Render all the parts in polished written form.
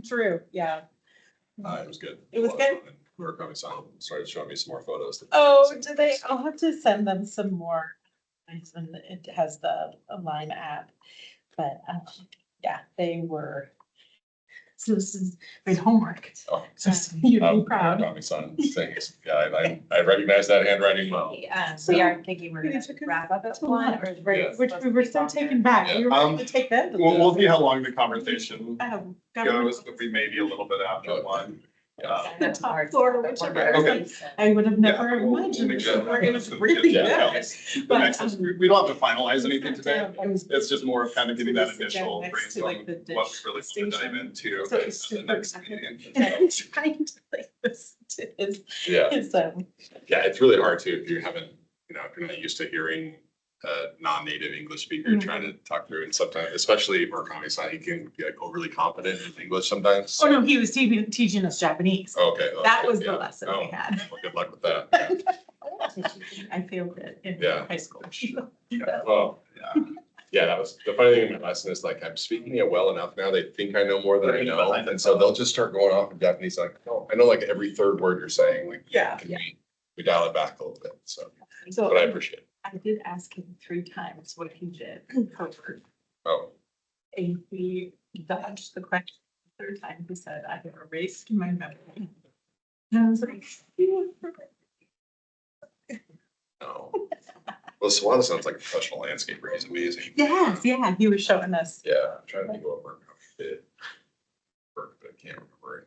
True, yeah. It was good. It was good? Murakami San started showing me some more photos. Oh, do they? I'll have to send them some more. And it has the Lime app, but yeah, they were. So this is great homework. Oh. So you'd be proud. Murakami San things. Yeah, I recognize that handwriting well. We are thinking we're gonna wrap up at one, or is Right, which we were so taken back. We were going to take them. to We'll the- see how long the conversation government- goes, but we may be a little bit after one. The top floor, whichever. Okay. I would have never Yeah, we'll imagined make this. sure. It was really Yeah. good. The next is, we don't have to finalize anything today. I was- It's just more of kind of getting that Sit down initial next to, brainstorm, like, the what dish we really want to dive station. into So at it's the super next exciting. meeting. And I'm trying to like listen to Yeah, his, yeah, it's really hard to, if you haven't, if you're not used to hearing a non-native English speaker Mhm. trying to talk through, and sometimes, especially Murakami San, he can be like overly confident in English sometimes. oh no, he was teaching us Japanese. Okay. well, That was yeah. the lesson Oh, we had. well, good luck with that. Yeah. I failed it in Yeah. high school. Well, Yeah. yeah, that was, the funny thing in my lesson is like, I'm speaking it well enough now, they think I know more than I know, and so they'll just start going off in Japanese, like, oh, I know like every third word you're saying, like, Yeah. can we dial it back a little bit, so, So but I appreciate it. I did ask him 3 times what he did per word. Oh, And he dodged the question. The 3rd time he said, I have erased my memory. And I was like, "You were perfect." no. Well, Sawada sounds like a professional landscaper, he's amazing. Yes, yeah, he was showing us. Yeah, I'm trying to think what work he did. Work, but I can't remember it.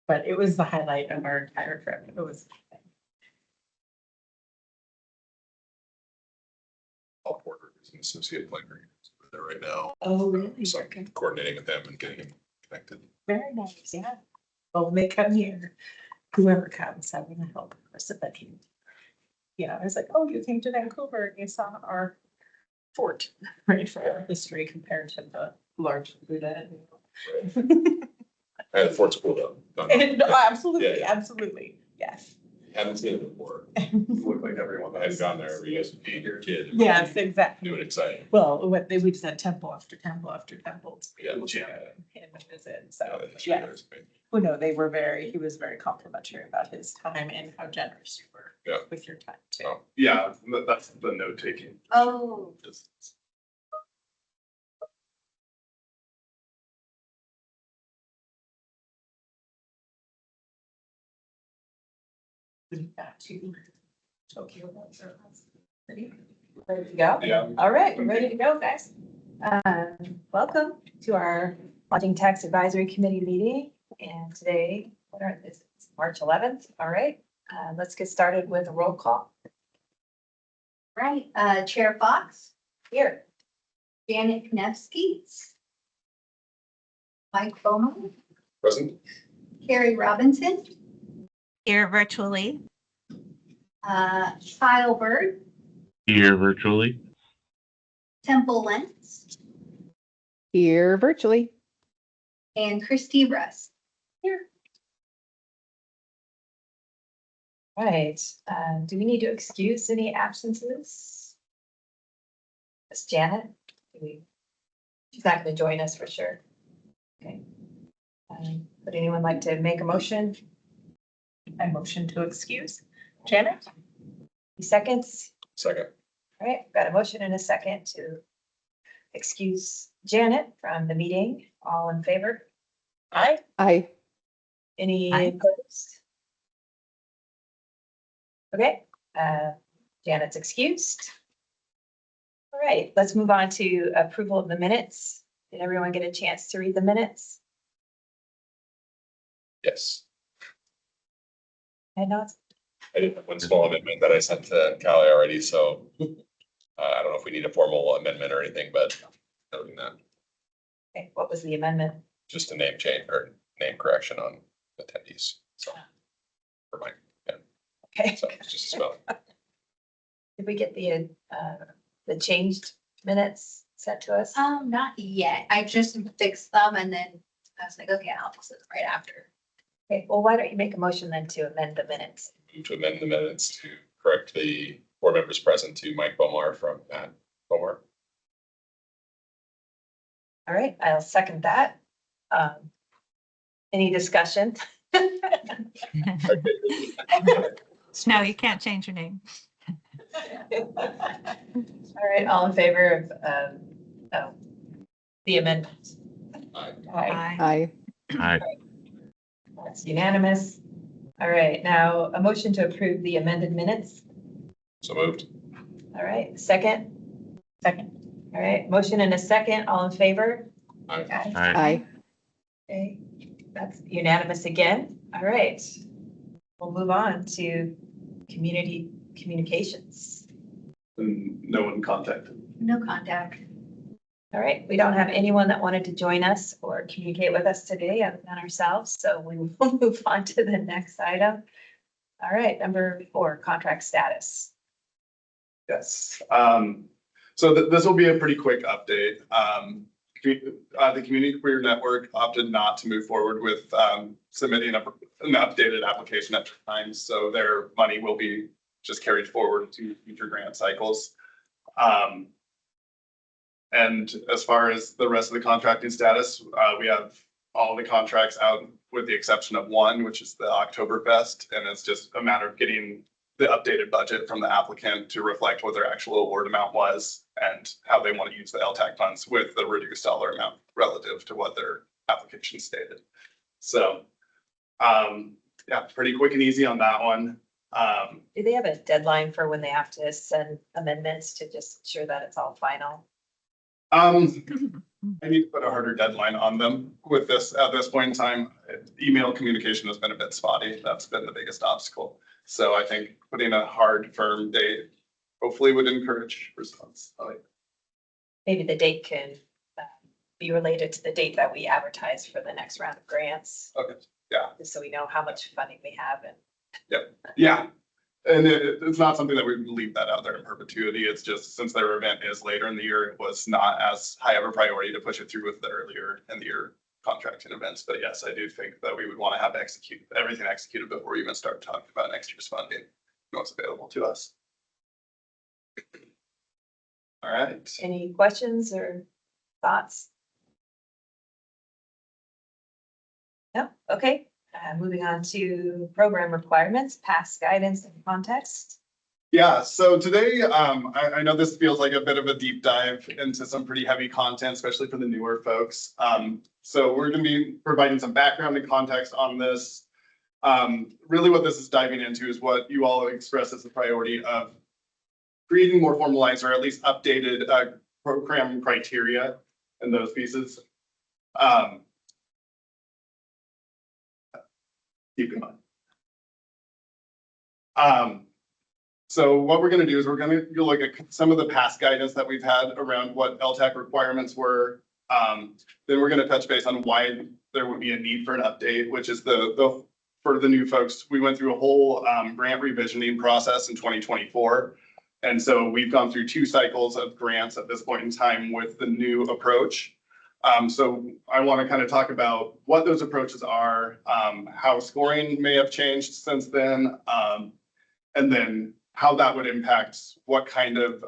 But it was the highlight of our entire trip. It was. Paul Porter is an associate planner there right now, Oh, really? so I'm coordinating with him and getting him connected. Very nice, yeah. Well, when they come here, whoever comes, I'm gonna help reciprocate. Yeah, I was like, oh, you came to Vancouver and you saw our fort, right, for our history compared to the large Buddha. And the fort's cool though. Don't- And absolutely, Yeah. absolutely, yes. Haven't seen it before. Look like everyone that has gone there every year would be your kid. Yes, exactly. New and exciting. Well, what they, we just had temple after temple after temple. to Yeah, people to yeah. go and visit, Yeah, so, the history yeah. there is amazing. Well, no, he was very complimentary about his time and how generous you were. Yeah. With your time too. Oh. Yeah, that's the note taking. Oh, Just- Back to Tokyo. ready to go? Yeah. All right, we're ready to go, guys. Welcome to our Lodging Tax Advisory Committee meeting. And today, it's March 11th. All right, let's get started with a roll call. Right, Chair Fox, Here. Janet Knefsky, Mike Bowman, Present? Carrie Robinson, Here virtually. Kyle Bird, Here virtually. Temple Lentz, Here virtually. and Christy Russ. Right, do we need to excuse any absences? Miss Janet, she's not gonna join us for sure. Okay. Would anyone like to make a motion? I motion to excuse Janet. Seconds? Second. All right, got a motion and a second to excuse Janet from the meeting. All in favor? Aye. Aye. Any Aye. opposed? Okay, Janet's excused. All right, let's move on to approval of the minutes. Did everyone get a chance to read the minutes? Yes. And not, I did have one small amendment that I sent to Callie already, so I don't know if we need a formal amendment or anything, but other than that, okay, what was the amendment? just a name change or name correction on attendees, so. For Mike, Okay, so it's just a spelling. did we get the changed minutes sent to us? Not yet, I just fixed them and then I was like, okay, I'll fix it right after. Okay, well, why don't you make a motion then to amend the minutes? Move to amend the minutes to correct the board members present to Mike Bomar from Matt Bomar. All right, I'll second that. Any discussion? No, you can't change your name. All right, all in favor of, the amendment? Aye. Aye. Aye. Aye. That's unanimous. All right, now a motion to approve the amended minutes. So moved. All right, second. Second. All right, motion and a second, all in favor? Aye. Aye. Okay, that's unanimous again. All right. We'll move on to community communications. And no one contacted. No contact. All right, we don't have anyone that wanted to join us or communicate with us today other than ourselves, so we will move on to the next item. All right, number 4, contract status. Yes. So this will be a pretty quick update. The Community Career Network opted not to move forward with submitting an updated application at times, so their money will be just carried forward to future grant cycles. And as far as the rest of the contracting status, we have all the contracts out with the exception of one, which is the Oktoberfest, and it's just a matter of getting the updated budget from the applicant to reflect what their actual award amount was and how they want to use the LTAC funds with the reduced dollar amount relative to what their application stated. So, yeah, pretty quick and easy on that one. Do they have a deadline for when they have to send amendments to just ensure that it's all final? I need to put a harder deadline on them with this at this point in time. Email communication has been a bit spotty. That's been the biggest obstacle. So I think putting a hard, firm date hopefully would encourage response. Maybe the date can be related to the date that we advertise for the next round of grants. Okay, yeah. Just so we know how much funding we have and. Yeah. And it's not something that we would leave that out there in perpetuity. It's just since their event is later in the year, it was not as high of a priority to push it through with the earlier in the year contracting events. But yes, I do think that we would want to have everything executed before we even start talking about next year's funding, what's available to us. All right. Any questions or thoughts? No, okay. Moving on to program requirements, past guidance and context. Yeah, so today, I know this feels like a bit of a deep dive into some pretty heavy content, especially for the newer folks. So we're gonna be providing some background and context on this. Really what this is diving into is what you all expressed as the priority of creating more formalized or at least updated program criteria and those pieces. Keep in mind. So what we're gonna do is we're gonna look at some of the past guidance that we've had around what LTAC requirements were. Then we're gonna touch base on why there would be a need for an update, which is for the new folks, we went through a whole grant revisioning process in 2024. And so we've gone through 2 cycles of grants at this point in time with the new approach. So I want to kind of talk about what those approaches are, how scoring may have changed since then, and then how that would impact what kind of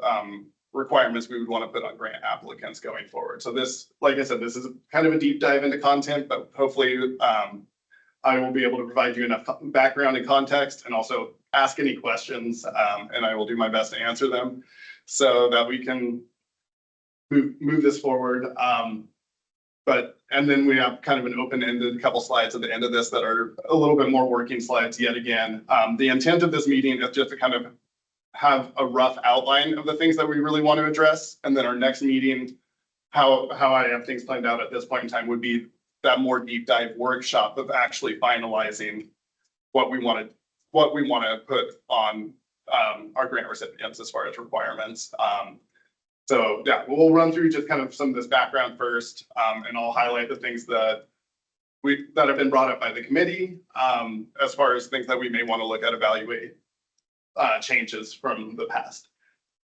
requirements we would want to put on grant applicants going forward. So this, like I said, this is kind of a deep dive into content, but hopefully I will be able to provide you enough background and context and also ask any questions, and I will do my best to answer them so that we can move this forward. And then we have kind of an open-ended couple slides at the end of this that are a little bit more working slides yet again. The intent of this meeting is just to kind of have a rough outline of the things that we really want to address. And then our next meeting, how I have things planned out at this point in time would be that more deep dive workshop of actually finalizing what we want to put on our grant recipients as far as requirements. So yeah, we'll run through just kind of some of this background first, and I'll highlight the things that have been brought up by the committee, as far as things that we may want to look at, evaluate changes from the past.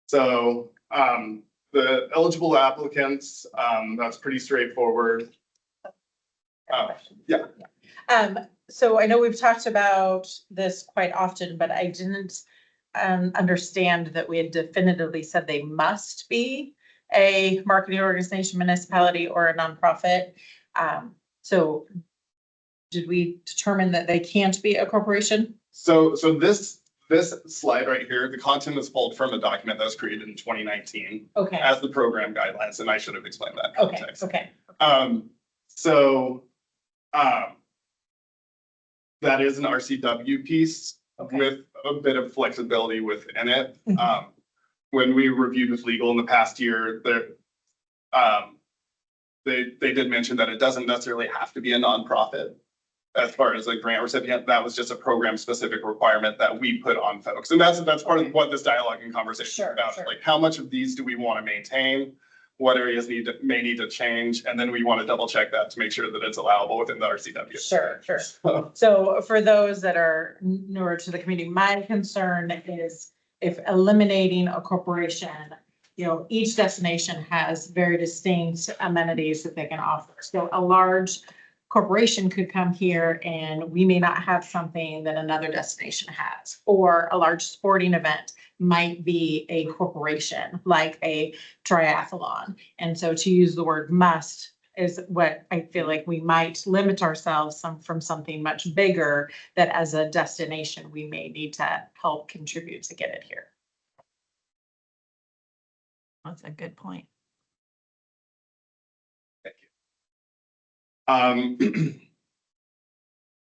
So the eligible applicants, that's pretty straightforward. Yeah. So I know we've talked about this quite often, but I didn't understand that we had definitively said they must be a marketing organization, municipality, or a nonprofit. So did we determine that they can't be a corporation? So this slide right here, the content is pulled from a document that was created in 2019 Okay, as the program guidelines, and I should have explained that okay, context. okay. So, that is an RCW piece Okay. with a bit of flexibility within it. Mhm. When we reviewed with legal in the past year, they did mention that it doesn't necessarily have to be a nonprofit. As far as a grant recipient, that was just a program specific requirement that we put on folks. And that's part of what this dialogue and conversation is Sure, about. sure. Like, how much of these do we want to maintain? What areas may need to change? And then we want to double check that to make sure that it's allowable within the RCW. Sure, sure. So for those that are newer to the community, my concern is if eliminating a corporation, each destination has very distinct amenities that they can offer. So a large corporation could come here and we may not have something that another destination has. Or a large sporting event might be a corporation, like a triathlon. And so to use the word must is what I feel like we might limit ourselves from something much bigger that as a destination, we may need to help contribute to get it here. That's a good point.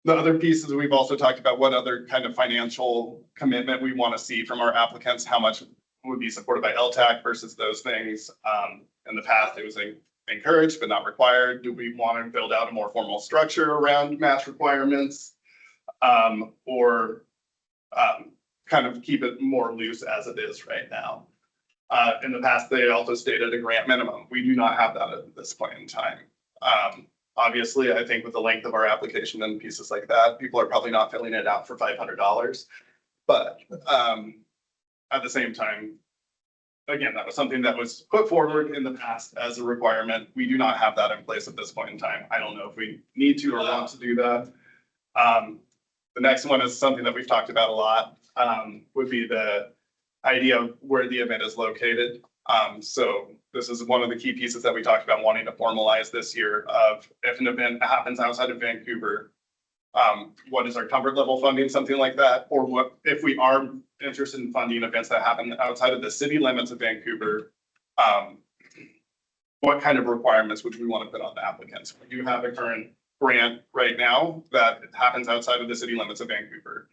The other pieces, we've also talked about what other kind of financial commitment we want to see from our applicants, how much would be supported by LTAC versus those things. In the past, it was encouraged but not required. Do we want to build out a more formal structure around match requirements? Or kind of keep it more loose as it is right now? In the past, they also stated a grant minimum. We do not have that at this point in time. Obviously, I think with the length of our application and pieces like that, people are probably not filling it out for $500. But at the same time, again, that was something that was put forward in the past as a requirement. We do not have that in place at this point in time. I don't know if we need to or want to do that. The next one is something that we've talked about a lot, would be the idea of where the event is located. So this is one of the key pieces that we talked about wanting to formalize this year of if an event happens outside of Vancouver, what is our comfort level funding, something like that? Or what, if we are interested in funding events that happen outside of the city limits of Vancouver, what kind of requirements would we want to put on the applicants? We do have a current grant right now that happens outside of the city limits of Vancouver.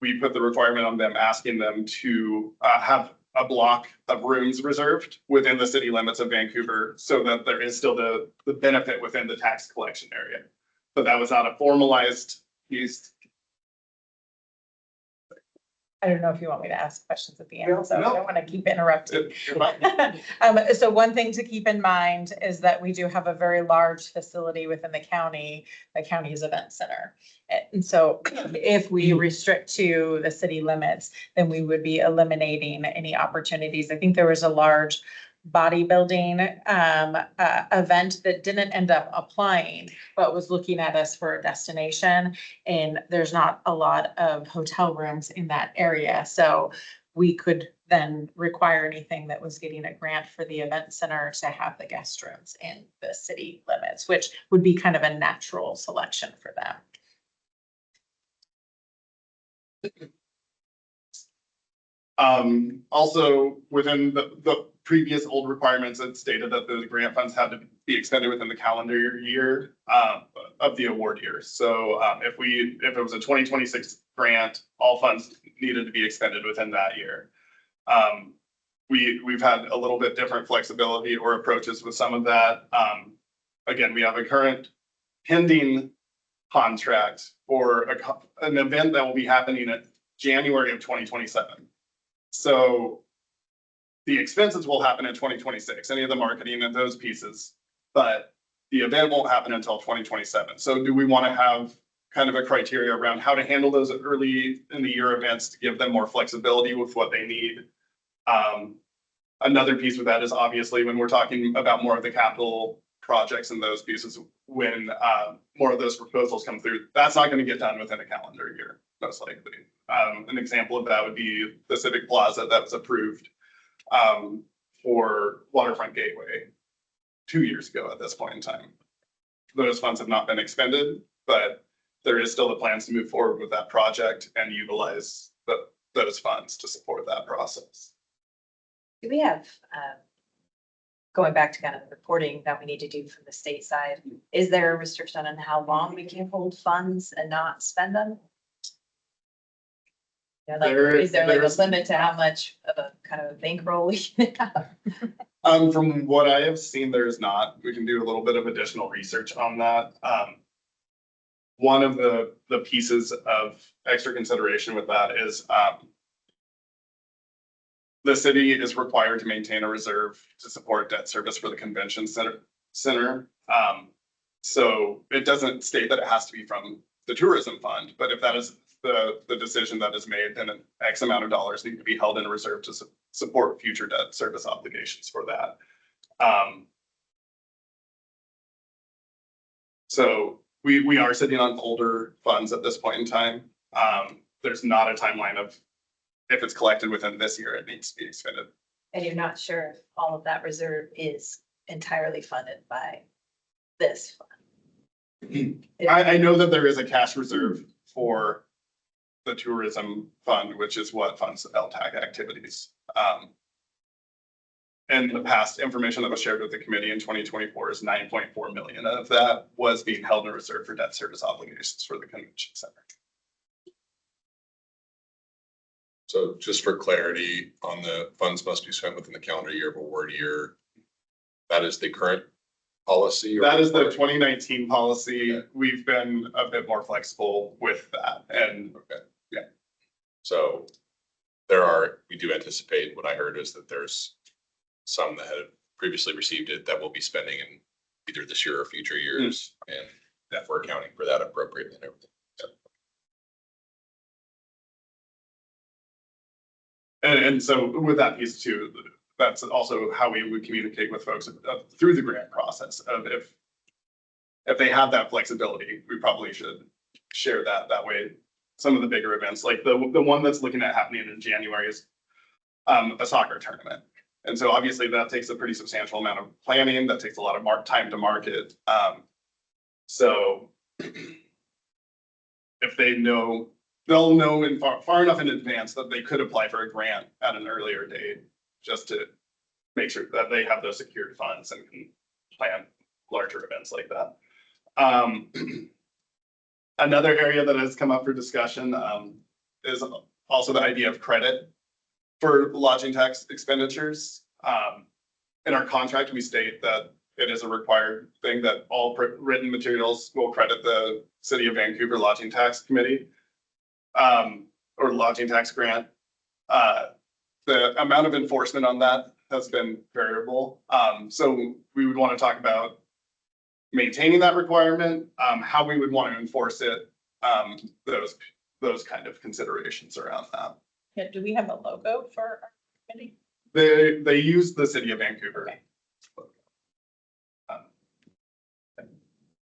We put the requirement on them, asking them to have a block of rooms reserved within the city limits of Vancouver so that there is still the benefit within the tax collection area. But that was not a formalized piece. I don't know if you want me to ask questions at the end, so I No. don't want to keep interrupting. You're fine. So one thing to keep in mind is that we do have a very large facility within the county's event center. And so if we restrict to the city limits, then we would be eliminating any opportunities. I think there was a large bodybuilding event that didn't end up applying, but was looking at us for a destination. And there's not a lot of hotel rooms in that area. So we could then require anything that was getting a grant for the event center to have the guest rooms in the city limits, which would be kind of a natural selection for them. Also, within the previous old requirements, it stated that the grant funds had to be expended within the calendar year of the award year. So if it was a 2026 grant, all funds needed to be expended within that year. We've had a little bit different flexibility or approaches with some of that. Again, we have a current pending contract for an event that will be happening in January of 2027. So the expenses will happen in 2026, any of the marketing and those pieces, but the event won't happen until 2027. So do we want to have kind of a criteria around how to handle those early in the year events to give them more flexibility with what they need? Another piece with that is obviously when we're talking about more of the capital projects and those pieces, when more of those proposals come through, that's not going to get done within a calendar year, most likely. An example of that would be the Civic Plaza that was approved for Waterfront Gateway 2 years ago at this point in time. Those funds have not been expended, but there is still the plans to move forward with that project and utilize those funds to support that process. Do we have, going back to kind of the reporting that we need to do from the state side, is there a restriction on how long we can hold funds and not spend them? Yeah, like, is there like a There's- limit to how much of a kind of a bankroll we can have? From what I have seen, there is not. We can do a little bit of additional research on that. One of the pieces of extra consideration with that is, the city is required to maintain a reserve to support debt service for the convention center. So it doesn't state that it has to be from the tourism fund, but if that is the decision that is made, then an X amount of dollars need to be held in a reserve to support future debt service obligations for that. So we are sitting on older funds at this point in time. There's not a timeline of if it's collected within this year, it needs to be expended. And you're not sure if all of that reserve is entirely funded by this fund? I know that there is a cash reserve for the tourism fund, which is what funds LTAC activities. And the past information that was shared with the committee in 2024 is 9.4 million of that was being held in reserve for debt service obligations for the convention center. So just for clarity on the funds must be spent within the calendar year of award year. That is the current policy? or- That is the 2019 policy. We've been a bit more flexible with that, and Okay. Yeah. So we do anticipate, what I heard is that there's some that have previously received it that will be spending in either this year or future years, and that we're accounting for that appropriately and everything. And so with that piece too, that's also how we would communicate with folks through the grant process of if they have that flexibility, we probably should share that way. Some of the bigger events, like the one that's looking at happening in January is a soccer tournament. And so obviously that takes a pretty substantial amount of planning. That takes a lot of time to market. So if they know, they'll know in far enough in advance that they could apply for a grant at an earlier date, just to make sure that they have those secured funds and can plan larger events like that. Another area that has come up for discussion is also the idea of credit for lodging tax expenditures. In our contract, we state that it is a required thing that all written materials will credit the City of Vancouver Lodging Tax Committee or Lodging Tax Grant. The amount of enforcement on that has been variable. So we would want to talk about maintaining that requirement, how we would want to enforce it, those kind of considerations around that. Yeah, do we have a logo for our committee? They use the City of Vancouver. Okay.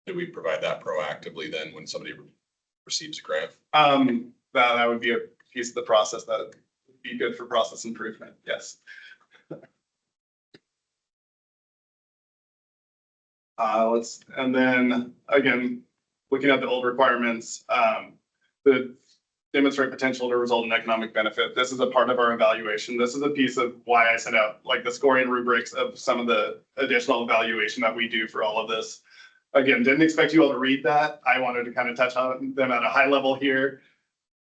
Do we provide that proactively then when somebody receives a grant? That would be a piece of the process that would be good for process improvement, yes. And then again, looking at the old requirements, the demonstrate potential to result in economic benefit. This is a part of our evaluation. This is a piece of why I set out like the scoring rubrics of some of the additional evaluation that we do for all of this. Again, didn't expect you all to read that. I wanted to kind of touch on them at a high level here.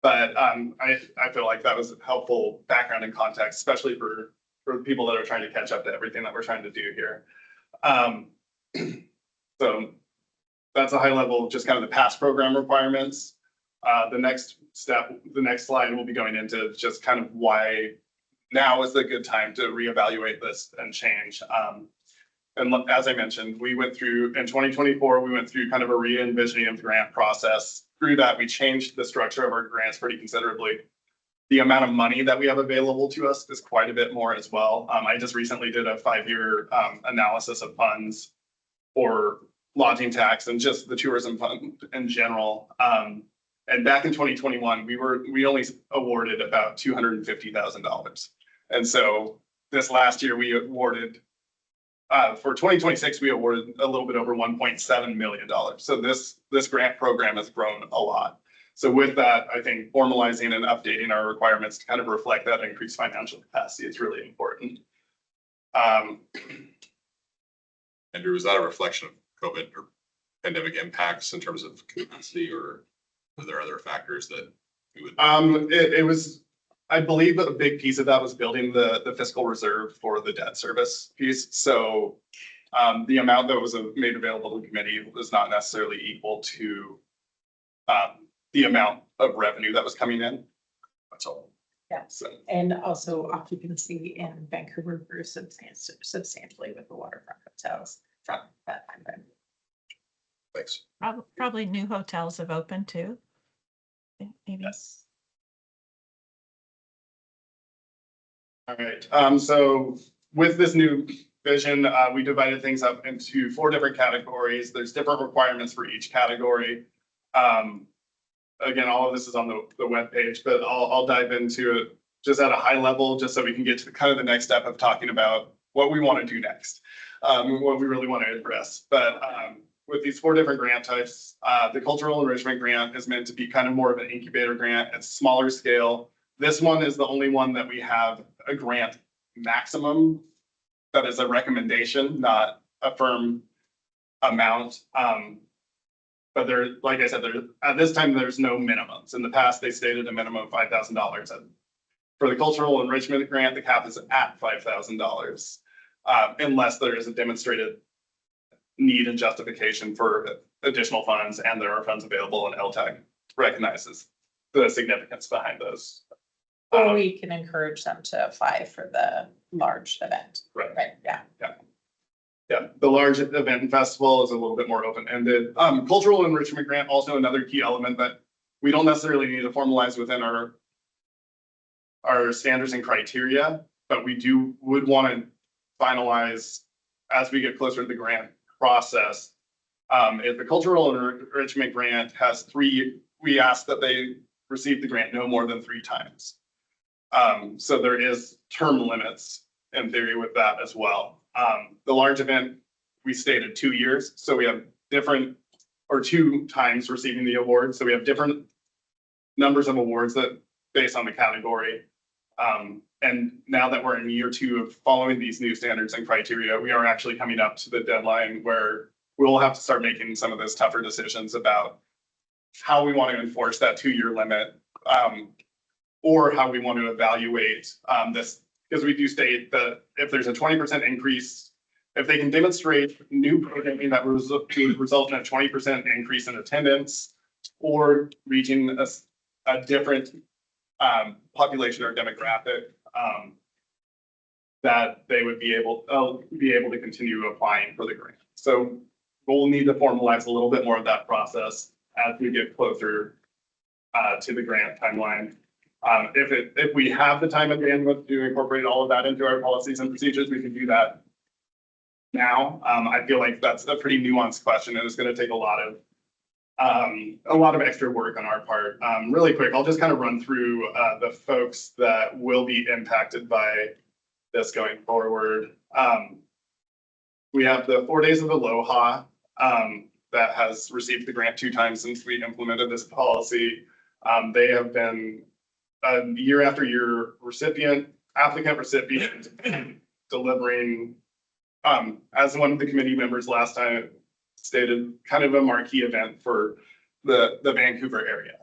But I feel like that was helpful background and context, especially for people that are trying to catch up to everything that we're trying to do here. So that's a high level, just kind of the past program requirements. The next step, the next slide, we'll be going into just kind of why now is a good time to reevaluate this and change. And as I mentioned, we went through in 2024, we went through kind of a re-envisioning of the grant process. Through that, we changed the structure of our grants pretty considerably. The amount of money that we have available to us is quite a bit more as well. I just recently did a 5-year analysis of funds for lodging tax and just the tourism fund in general. And back in 2021, we only awarded about $250,000. And so this last year, we awarded, for 2026, we awarded a little bit over $1.7 million. So this grant program has grown a lot. So with that, I think formalizing and updating our requirements to kind of reflect that increased financial capacity is really important. Andrew, was that a reflection of COVID or pandemic impacts in terms of capacity, or are there other factors that we would? It was, I believe a big piece of that was building the fiscal reserve for the debt service piece. So the amount that was made available to the committee was not necessarily equal to the amount of revenue that was coming in. That's all. Yes, So, and also occupancy in Vancouver grew substantially with the waterfront hotels from that time frame. Thanks. Probably new hotels have opened too. Maybe. yes. All right, so with this new vision, we divided things up into 4 different categories. There's different requirements for each category. Again, all of this is on the webpage, but I'll dive into it just at a high level, just so we can get to kind of the next step of talking about what we want to do next, what we really want to address. But with these 4 different grant types, the cultural enrichment grant is meant to be kind of more of an incubator grant. It's smaller scale. This one is the only one that we have a grant maximum that is a recommendation, not a firm amount. But there, like I said, at this time, there's no minimums. In the past, they stated a minimum of $5,000. For the cultural enrichment grant, the cap is at $5,000, unless there is a demonstrated need and justification for additional funds, and there are funds available, and LTAC recognizes the significance behind those. Or we can encourage them to apply for the large event. Right. Right, yeah. Yeah, the large event and festival is a little bit more open-ended. Cultural enrichment grant, also another key element that we don't necessarily need to formalize within our standards and criteria, but we would want to finalize as we get closer to the grant process. If the cultural enrichment grant has 3, we ask that they receive the grant no more than 3 times. So there is term limits in theory with that as well. The large event, we stated 2 years, so we have different, or 2 times receiving the award. So we have different numbers of awards that based on the category. And now that we're in year 2 of following these new standards and criteria, we are actually coming up to the deadline where we'll have to start making some of those tougher decisions about how we want to enforce that 2-year limit, or how we want to evaluate this. Because we do state that if there's a 20% increase, if they can demonstrate new programming that result in a 20% increase in attendance, or reaching a different population or demographic, that they would be able to continue applying for the grant. So we'll need to formalize a little bit more of that process as we get closer to the grant timeline. If we have the time and bandwidth to incorporate all of that into our policies and procedures, we can do that now. I feel like that's a pretty nuanced question, and it's going to take a lot of extra work on our part. Really quick, I'll just kind of run through the folks that will be impacted by this going forward. We have the 4 Days of Aloha that has received the grant 2 times since we implemented this policy. They have been a year after year applicant recipient delivering, as one of the committee members last time stated, kind of a marquee event for the Vancouver area.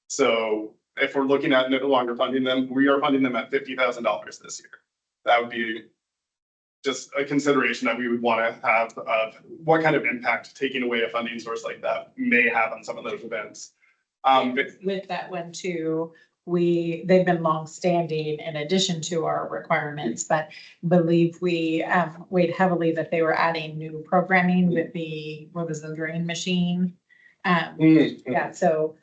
So if we're looking at no longer funding them, we are funding them at $50,000 this year. That would be just a consideration that we would want to have of what kind of impact taking away a funding source like that may have on some of those events. With that one too, they've been longstanding in addition to our requirements, but believe we weighed heavily that they were adding new programming with what was the drain machine? Yeah, so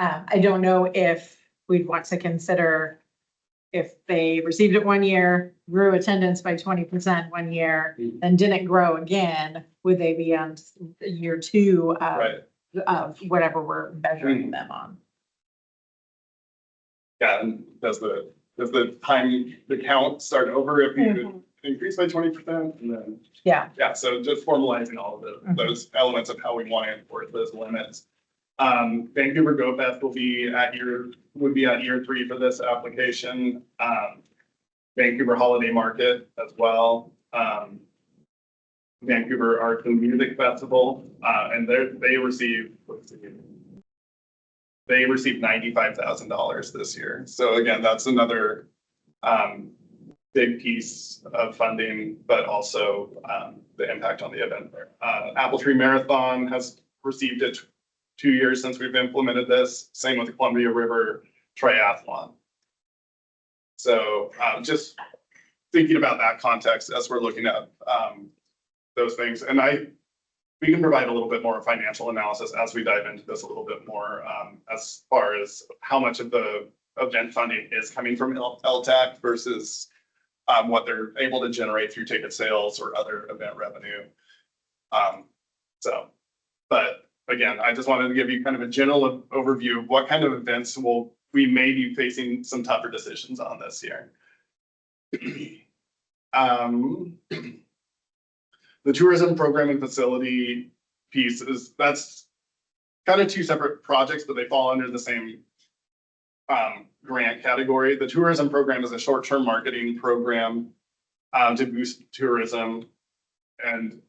I don't know if we'd want to consider if they received it 1 year, grew attendance by 20% 1 year, and didn't grow again, would they be on year 2 of whatever we're measuring them on? Yeah, and does the does the time, the count start over if you could increase by 20%? And then, Yeah. yeah, so just formalizing all of Mhm. those elements of how we want to enforce those limits. Vancouver Go Fest would be at year 3 for this application. Vancouver Holiday Market as well. Vancouver Arts and Music Festival, and they received $95,000 this year. So again, that's another big piece of funding, but also the impact on the event there. Apple Tree Marathon has received it 2 years since we've implemented this. Same with the Columbia River Triathlon. So just thinking about that context as we're looking at those things. And we can provide a little bit more financial analysis as we dive into this a little bit more as far as how much of the event funding is coming from LTAC versus what they're able to generate through ticket sales or other event revenue. But again, I just wanted to give you kind of a general overview of what kind of events we may be facing some tougher decisions on this year. The tourism program and facility piece that's kind of two separate projects, but they fall under the same grant category. The tourism program is a short-term marketing program to boost tourism, and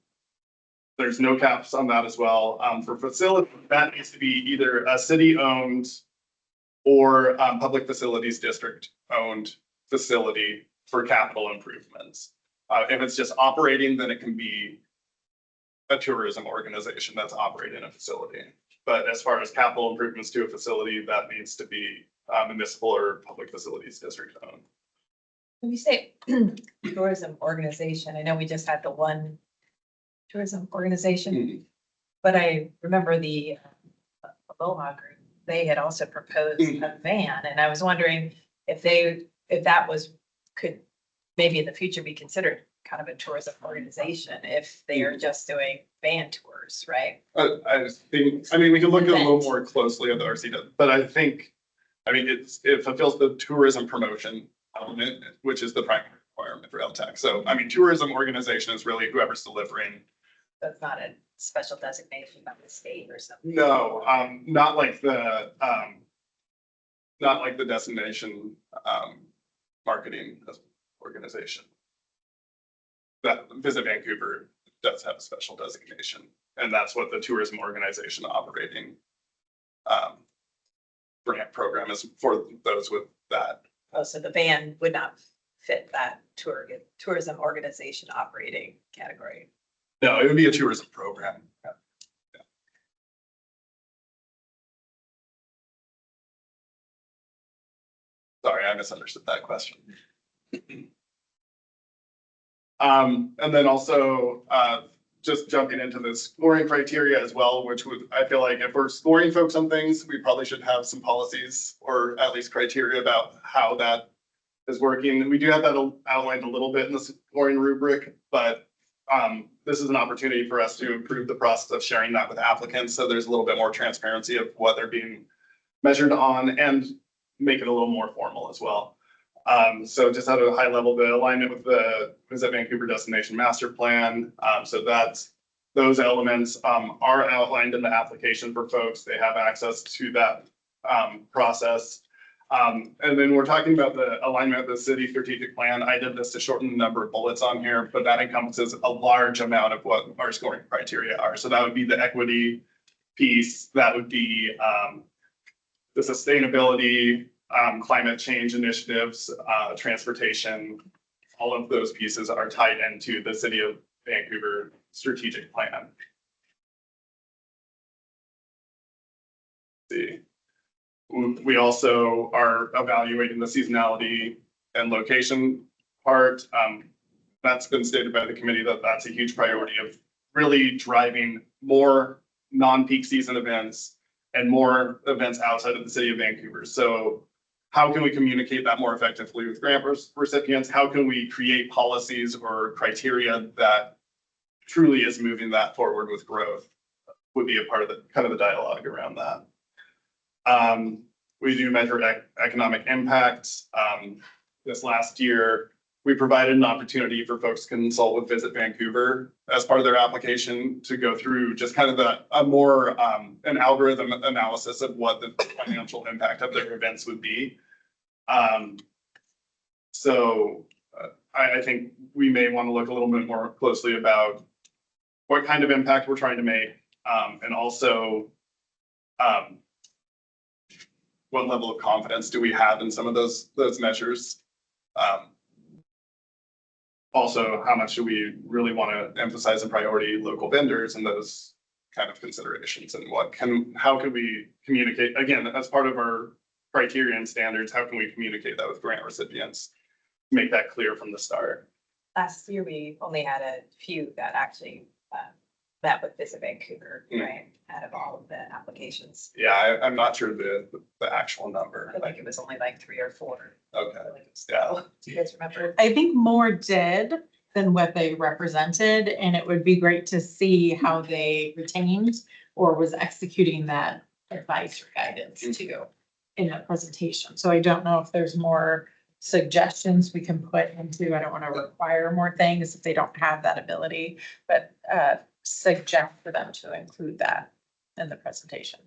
there's no caps on that as well. For facility, that needs to be either a city-owned or public facilities district-owned facility for capital improvements. If it's just operating, then it can be a tourism organization that's operating a facility. But as far as capital improvements to a facility, that needs to be municipal or public facilities district owned. When you say tourism organization, I know we just had the one tourism organization, but I remember the Aloha group, they had also proposed a van, and I was wondering if that could maybe in the future be considered kind of a tourism organization if they are just doing van tours, right? I mean, we can look a little more closely at the RCW, but I mean, it fulfills the tourism promotion element, which is the primary requirement for LTAC. So, I mean, tourism organization is really whoever's delivering. That's not a special designation by the state or something. No, not like the destination marketing organization. That Visit Vancouver does have a special designation, and that's what the tourism organization operating grant program is for those with that. Oh, so the van would not fit that tourism organization operating category. No, it would be a tourism program. Yeah. Sorry, I misunderstood that question. And then also, just jumping into the scoring criteria as well, I feel like if we're scoring folks on things, we probably should have some policies or at least criteria about how that is working. We do have that outlined a little bit in the scoring rubric, but this is an opportunity for us to improve the process of sharing that with applicants. So there's a little bit more transparency of what they're being measured on and make it a little more formal as well. So just at a high level, the alignment with the Visit Vancouver Destination Master Plan. So those elements are outlined in the application for folks. They have access to that process. And then we're talking about the alignment with the city strategic plan. I did this to shorten the number of bullets on here, but that encompasses a large amount of what our scoring criteria are. So that would be the equity piece. That would be the sustainability, climate change initiatives, transportation. All of those pieces are tied into the City of Vancouver strategic plan. See. We also are evaluating the seasonality and location part. That's been stated by the committee that that's a huge priority of really driving more non-peak season events and more events outside of the City of Vancouver. So how can we communicate that more effectively with grant recipients? How can we create policies or criteria that truly is moving that forward with growth? Would be a part of the kind of the dialogue around that. We do measure economic impacts. this last year, we provided an opportunity for folks to consult with Visit Vancouver as part of their application to go through just kind of an algorithm analysis of what the financial impact of their events would be. So I think we may want to look a little bit more closely about what kind of impact we're trying to make, and also what level of confidence do we have in some of those measures? Also, how much do we really want to emphasize and priority local vendors and those kind of considerations, and how can we communicate, again, as part of our criteria and standards, how can we communicate that with grant recipients? Make that clear from the start. Last year, we only had a few that actually met with Visit Vancouver, right, out of all of the applications. Yeah, I'm not sure the actual I number. feel like it was only like 3 or 4. Okay, I feel like it was yeah. low. Do you guys remember? I think more did than what they represented, and it would be great to see how they retained or was executing that advice or guidance too in that presentation. So I don't know if there's more suggestions we can put into, I don't want to require more things if they don't have that ability, but suggest for them to include that in the presentation.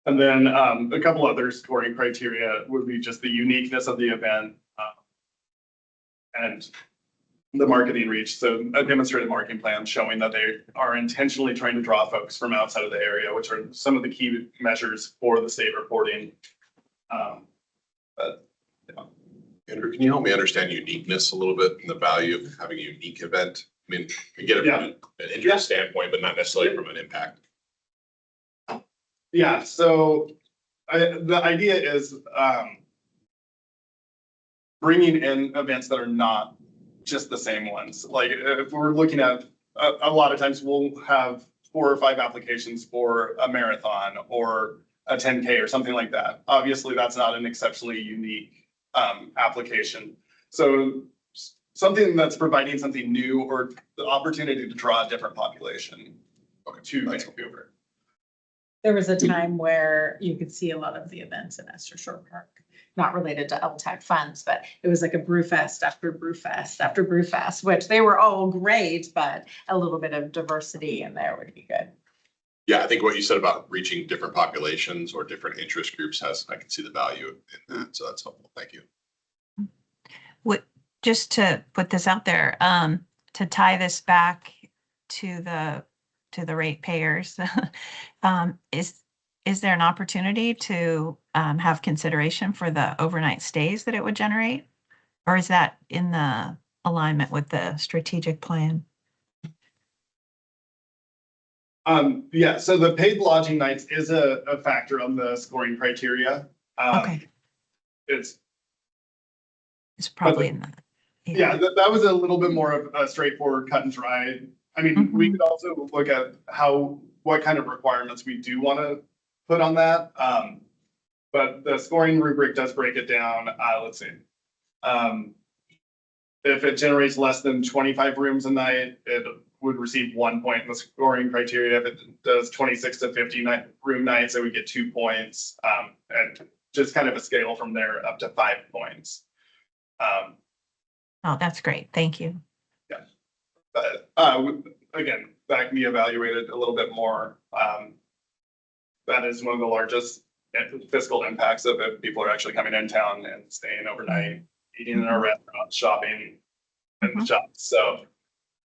And then a couple other scoring criteria would be just the uniqueness of the event and the marketing reach. So a demonstrated marketing plan showing that they are intentionally trying to draw folks from outside of the area, which are some of the key measures for the state reporting. But yeah. Andrew, can you help me understand uniqueness a little bit and the value of having a unique event? I mean, we get it from an interest standpoint, but not necessarily from an impact. Yeah, so the idea is bringing in events that are not just the same ones. Like if we're looking at, a lot of times we'll have 4 or 5 applications for a marathon or a 10K or something like that. Obviously, that's not an exceptionally unique application. So something that's providing something new or the opportunity to draw a different population to Vancouver. There was a time where you could see a lot of the events in Esther Shore Park, not related to LTAC funds, but it was like a brewfest after brewfest after brewfest, which they were all great, but a little bit of diversity in there would be good. Yeah, I think what you said about reaching different populations or different interest groups I can see the value in that. So that's helpful. Thank you. Just to put this out there, to tie this back to the ratepayers, is there an opportunity to have consideration for the overnight stays that it would generate? Or is that in the alignment with the strategic plan? Yeah, so the paid lodging nights is a factor on the scoring criteria. Okay. It's Probably in the. Yeah, that was a little bit more of a straightforward cut and dry. I mean, we could also look at what kind of requirements we do want to put on that. But the scoring rubric does break it down. Let's see. If it generates less than 25 rooms a night, it would receive 1 point in the scoring criteria. If it does 26 to 50 room nights, it would get 2 points. And just kind of a scale from there up to 5 points. Oh, that's great. Thank you. Yeah. But again, that can be evaluated a little bit more. That is one of the largest fiscal impacts of it. People are actually coming in town and staying overnight, eating in our restaurants, shopping in the shops. So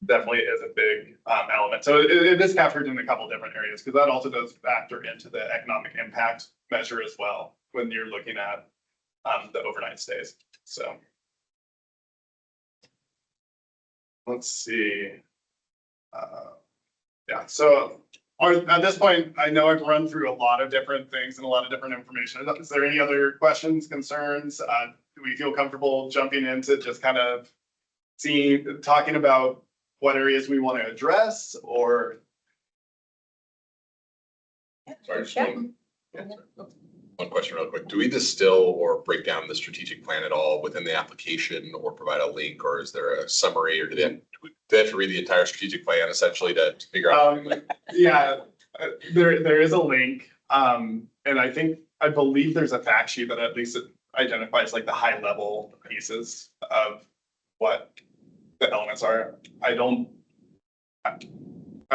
definitely is a big element. So it is captured in a couple different areas because that also does factor into the economic impact measure as well when you're looking at the overnight stays. So let's see. Yeah, so at this point, I know I've run through a lot of different things and a lot of different information. Is there any other questions, concerns? Do we feel comfortable jumping into just kind of talking about what areas we want to address or? Sorry, just one question real quick. Do we distill or break down the strategic plan at all within the application or provide a link, or is there a summary, or do they have to read the entire strategic plan essentially to figure out? Yeah, there is a link. And I think I believe there's a fact sheet that at least it identifies like the high level pieces of what the elements are. I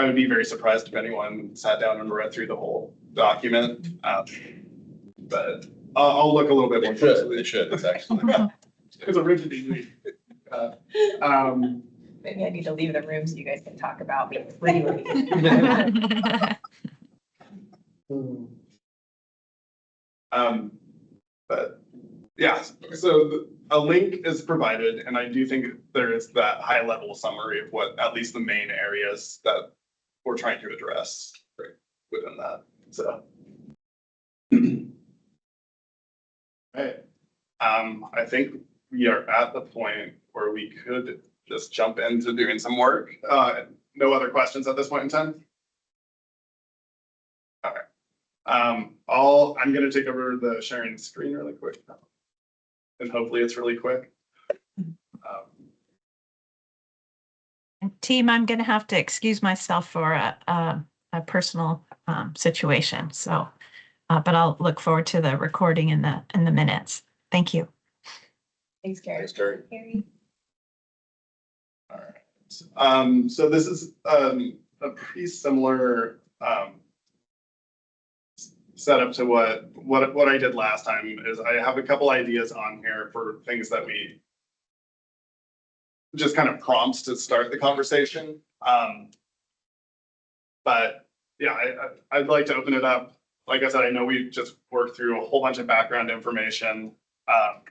would be very surprised if anyone sat down and read through the whole document. But I'll look a little bit more They closely. should, it's actually. It's originally. Maybe I need to leave the room so you guys can talk about me freely. But yeah, so a link is provided, and I do think there is that high level summary of what at least the main areas that we're trying to address within that, so. Right, I think we are at the point where we could just jump into doing some work. No other questions at this point in time? Okay. I'm gonna take over the sharing screen really quick. And hopefully it's really quick. Team, I'm going to have to excuse myself for a personal situation. So, but I'll look forward to the recording in the minutes. Thank you. Thanks, Gary. Thanks, Terry. Gary. All right. So this is a pretty similar setup to what I did last time. Is I have a couple ideas on here for things that we just kind of prompts to start the conversation. But yeah, I'd like to open it up. Like I said, I know we just worked through a whole bunch of background information. I'd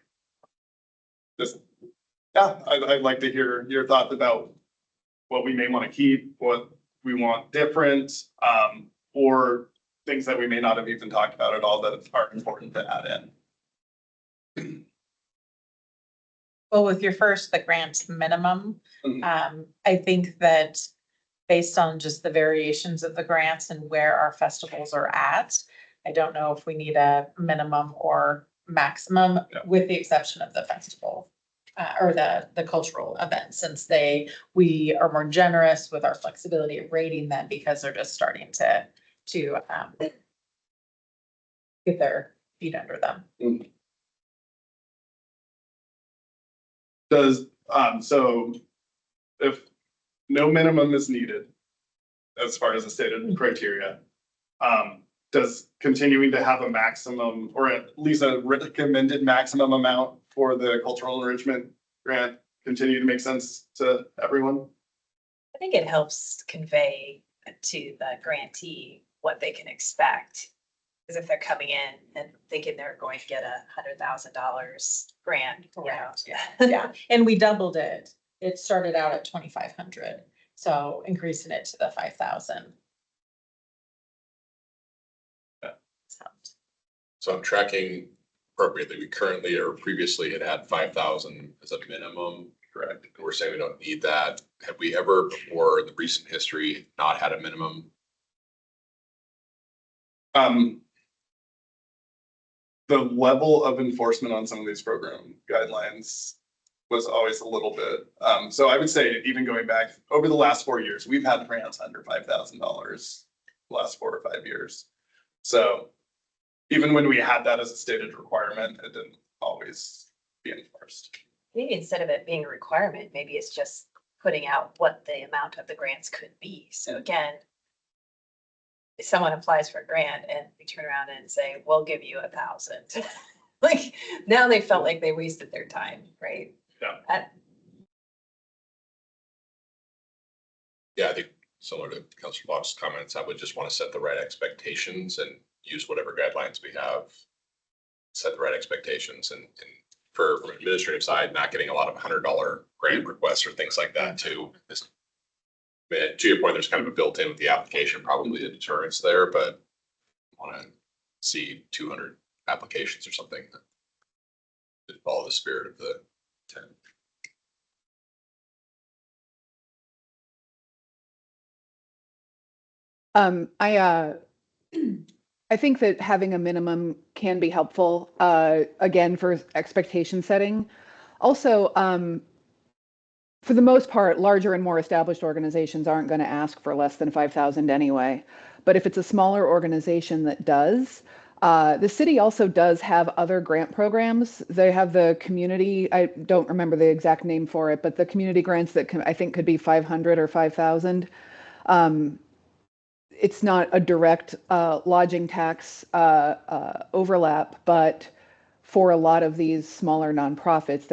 like to hear your thoughts about what we may want to keep, what we want different, or things that we may not have even talked about at all that are important to add in. Well, with your first, the grant minimum, Mhm. I think that based on just the variations of the grants and where our festivals are at, I don't know if we need a minimum or maximum, Yeah. with the exception of the festival. Or the cultural events, since we are more generous with our flexibility of rating them because they're just starting to get their feet under them. Does, so if no minimum is needed, as far as the stated criteria, does continuing to have a maximum or at least a recommended maximum amount for the cultural enrichment grant continue to make sense to everyone? I think it helps convey to the grantee what they can expect. Because if they're coming in and thinking they're going to get $100,000 grant, you know. Yeah, and we doubled it. It started out at 2,500, so increasing it to the 5,000. Yeah. So I'm tracking appropriately. We currently or previously had 5,000 as a minimum. Correct. We're saying we don't need that. Have we ever before in the recent history not had a minimum? The level of enforcement on some of these program guidelines was always a little bit, so I would say even going back over the last 4 years, we've had grants under $5,000 last 4 or 5 years. So even when we had that as a stated requirement, it didn't always be enforced. Maybe instead of it being a requirement, maybe it's just putting out what the amount of the grants could be. So again, if someone applies for a grant and we turn around and say, we'll give you 1,000. Like now they felt like they wasted their time, right? Yeah. Yeah, I think similar to Councilor Bach's comments, I would just want to set the right expectations and use whatever guidelines we have. Set the right expectations and from an administrative side, not getting a lot of $100 grant requests or things like that too. To your point, there's kind of a built-in with the application, probably a deterrence there, but want to see 200 applications or something that follow the spirit of the intent. I think that having a minimum can be helpful, again, for expectation setting. Also, for the most part, larger and more established organizations aren't going to ask for less than 5,000 anyway. But if it's a smaller organization that does, The city also does have other grant programs. They have the community, I don't remember the exact name for it, but the community grants that I think could be 500 or 5,000. It's not a direct lodging tax overlap, but for a lot of these smaller nonprofits,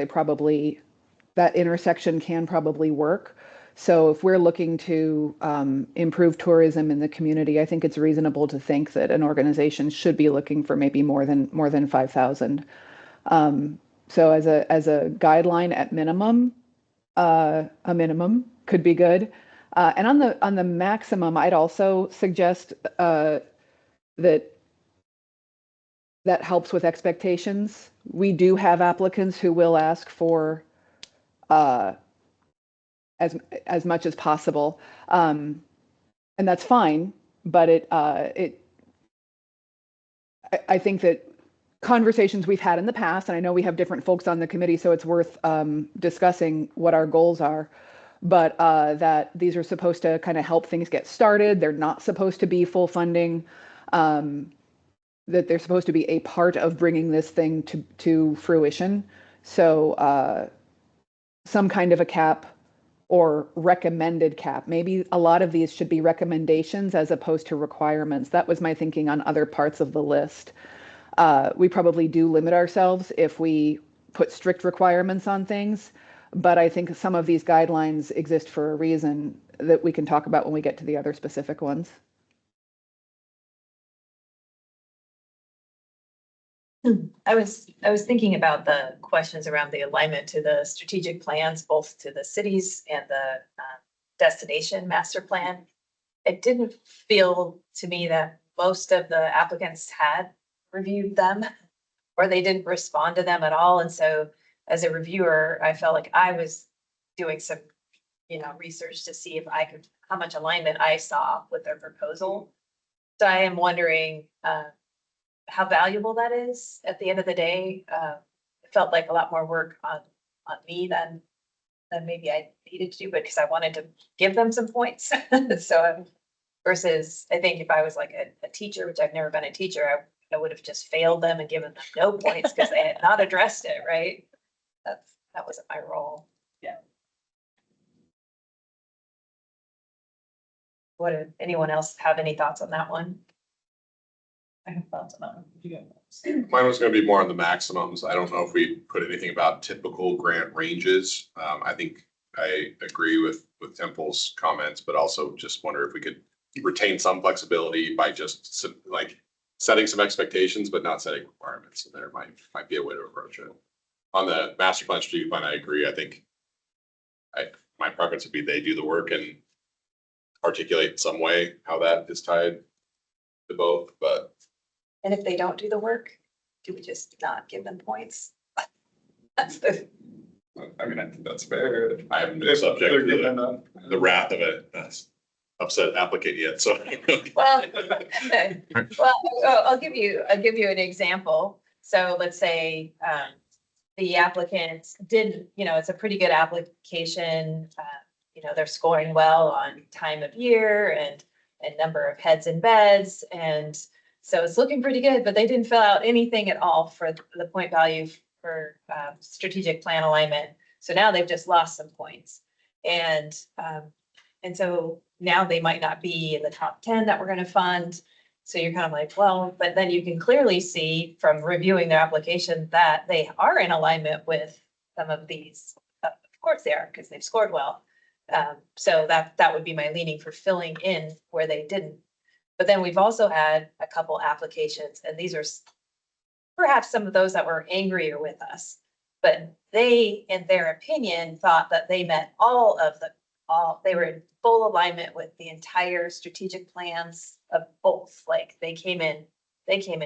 that intersection can probably work. So if we're looking to improve tourism in the community, I think it's reasonable to think that an organization should be looking for maybe more than 5,000. So as a guideline at minimum, a minimum could be good. And on the maximum, I'd also suggest that helps with expectations. We do have applicants who will ask for as much as possible, and that's fine. But I think that conversations we've had in the past, and I know we have different folks on the committee, so it's worth discussing what our goals are. But that these are supposed to kind of help things get started. They're not supposed to be full funding. That they're supposed to be a part of bringing this thing to fruition. So some kind of a cap or recommended cap. Maybe a lot of these should be recommendations as opposed to requirements. That was my thinking on other parts of the list. We probably do limit ourselves if we put strict requirements on things, but I think some of these guidelines exist for a reason that we can talk about when we get to the other specific ones. I was thinking about the questions around the alignment to the strategic plans, both to the cities and the destination master plan. It didn't feel to me that most of the applicants had reviewed them or they didn't respond to them at all. And so as a reviewer, I felt like I was doing some, research to see if I could, how much alignment I saw with their proposal. So I am wondering, how valuable that is at the end of the day. It felt like a lot more work on me than maybe I needed to do, but because I wanted to give them some points. So versus I think if I was like a teacher, which I've never been a teacher, I would have just failed them and given them no points because they had not addressed it, right? That wasn't my role. Yeah. What did anyone else have any thoughts on that one? I have thoughts on that one. You go. Mine was gonna be more on the maximums. I don't know if we put anything about typical grant ranges. I think I agree with Temple's comments, but also just wonder if we could retain some flexibility by just like setting some expectations, but not setting requirements. And there might be a way to approach it. On the master plan strategic plan, I agree. I think my preference would be they do the work and articulate in some way how that is tied to both, but And if they don't do the work, do we just not give them points? That's the, I mean, I think that's fair. I haven't been If subject they're to given the wrath of a upset applicant yet, so. well, I'll give you an example. So let's say, the applicants did, it's a pretty good application. They're scoring well on time of year and number of heads and beds. And so it's looking pretty good, but they didn't fill out anything at all for the point value for strategic plan alignment. So now they've just lost some points. And so now they might not be in the top 10 that we're going to fund. So you're kind of like, well, but then you can clearly see from reviewing their application that they are in alignment with some of these. Of course they are, because they've scored well. So that would be my leaning for filling in where they didn't. But then we've also had a couple applications, and these are perhaps some of those that were angrier with us. But they, in their opinion, thought that they met they were in full alignment with the entire strategic plans of both. Like they came in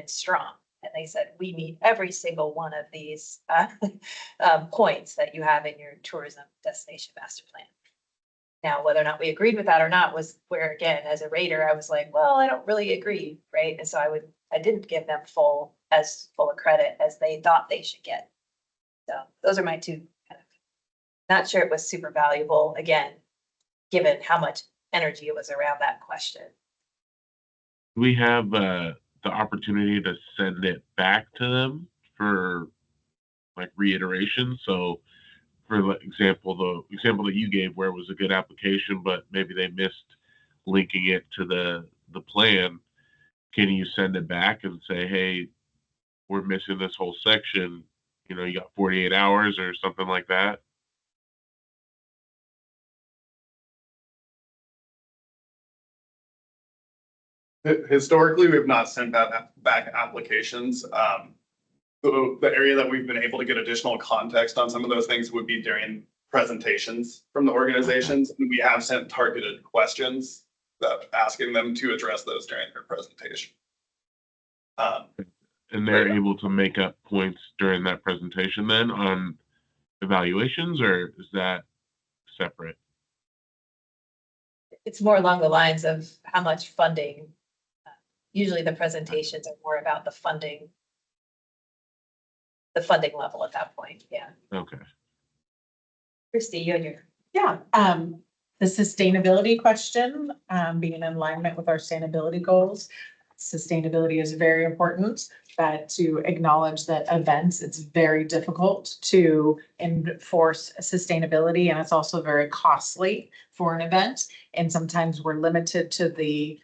strong, and they said, we meet every single one of these points that you have in your tourism destination master plan. Now, whether or not we agreed with that or not was where, again, as a rater, I was like, well, I don't really agree, right? And so I didn't give them full of credit as they thought they should get. So those are my two kind of, not sure it was super valuable, again, given how much energy it was around that question. We have the opportunity to send it back to them for like reiteration. So for example, the example that you gave where it was a good application, but maybe they missed linking it to the plan, can you send it back and say, hey, we're missing this whole section, you know, you got 48 hours or something like that? Historically, we have not sent back applications. The area that we've been able to get additional context on some of those things would be during presentations from the organizations. And we have sent targeted questions that asking them to address those during their presentation. And they're able to make up points during that presentation then on evaluations, or is that separate? It's more along the lines of how much funding. Usually the presentations are more about the funding. The funding level at that point, yeah. Okay. Christy, you and your. Yeah, the sustainability question, being in alignment with our sustainability goals. Sustainability is very important, but to acknowledge that events, it's very difficult to enforce sustainability, and it's also very costly for an event. And sometimes we're limited to the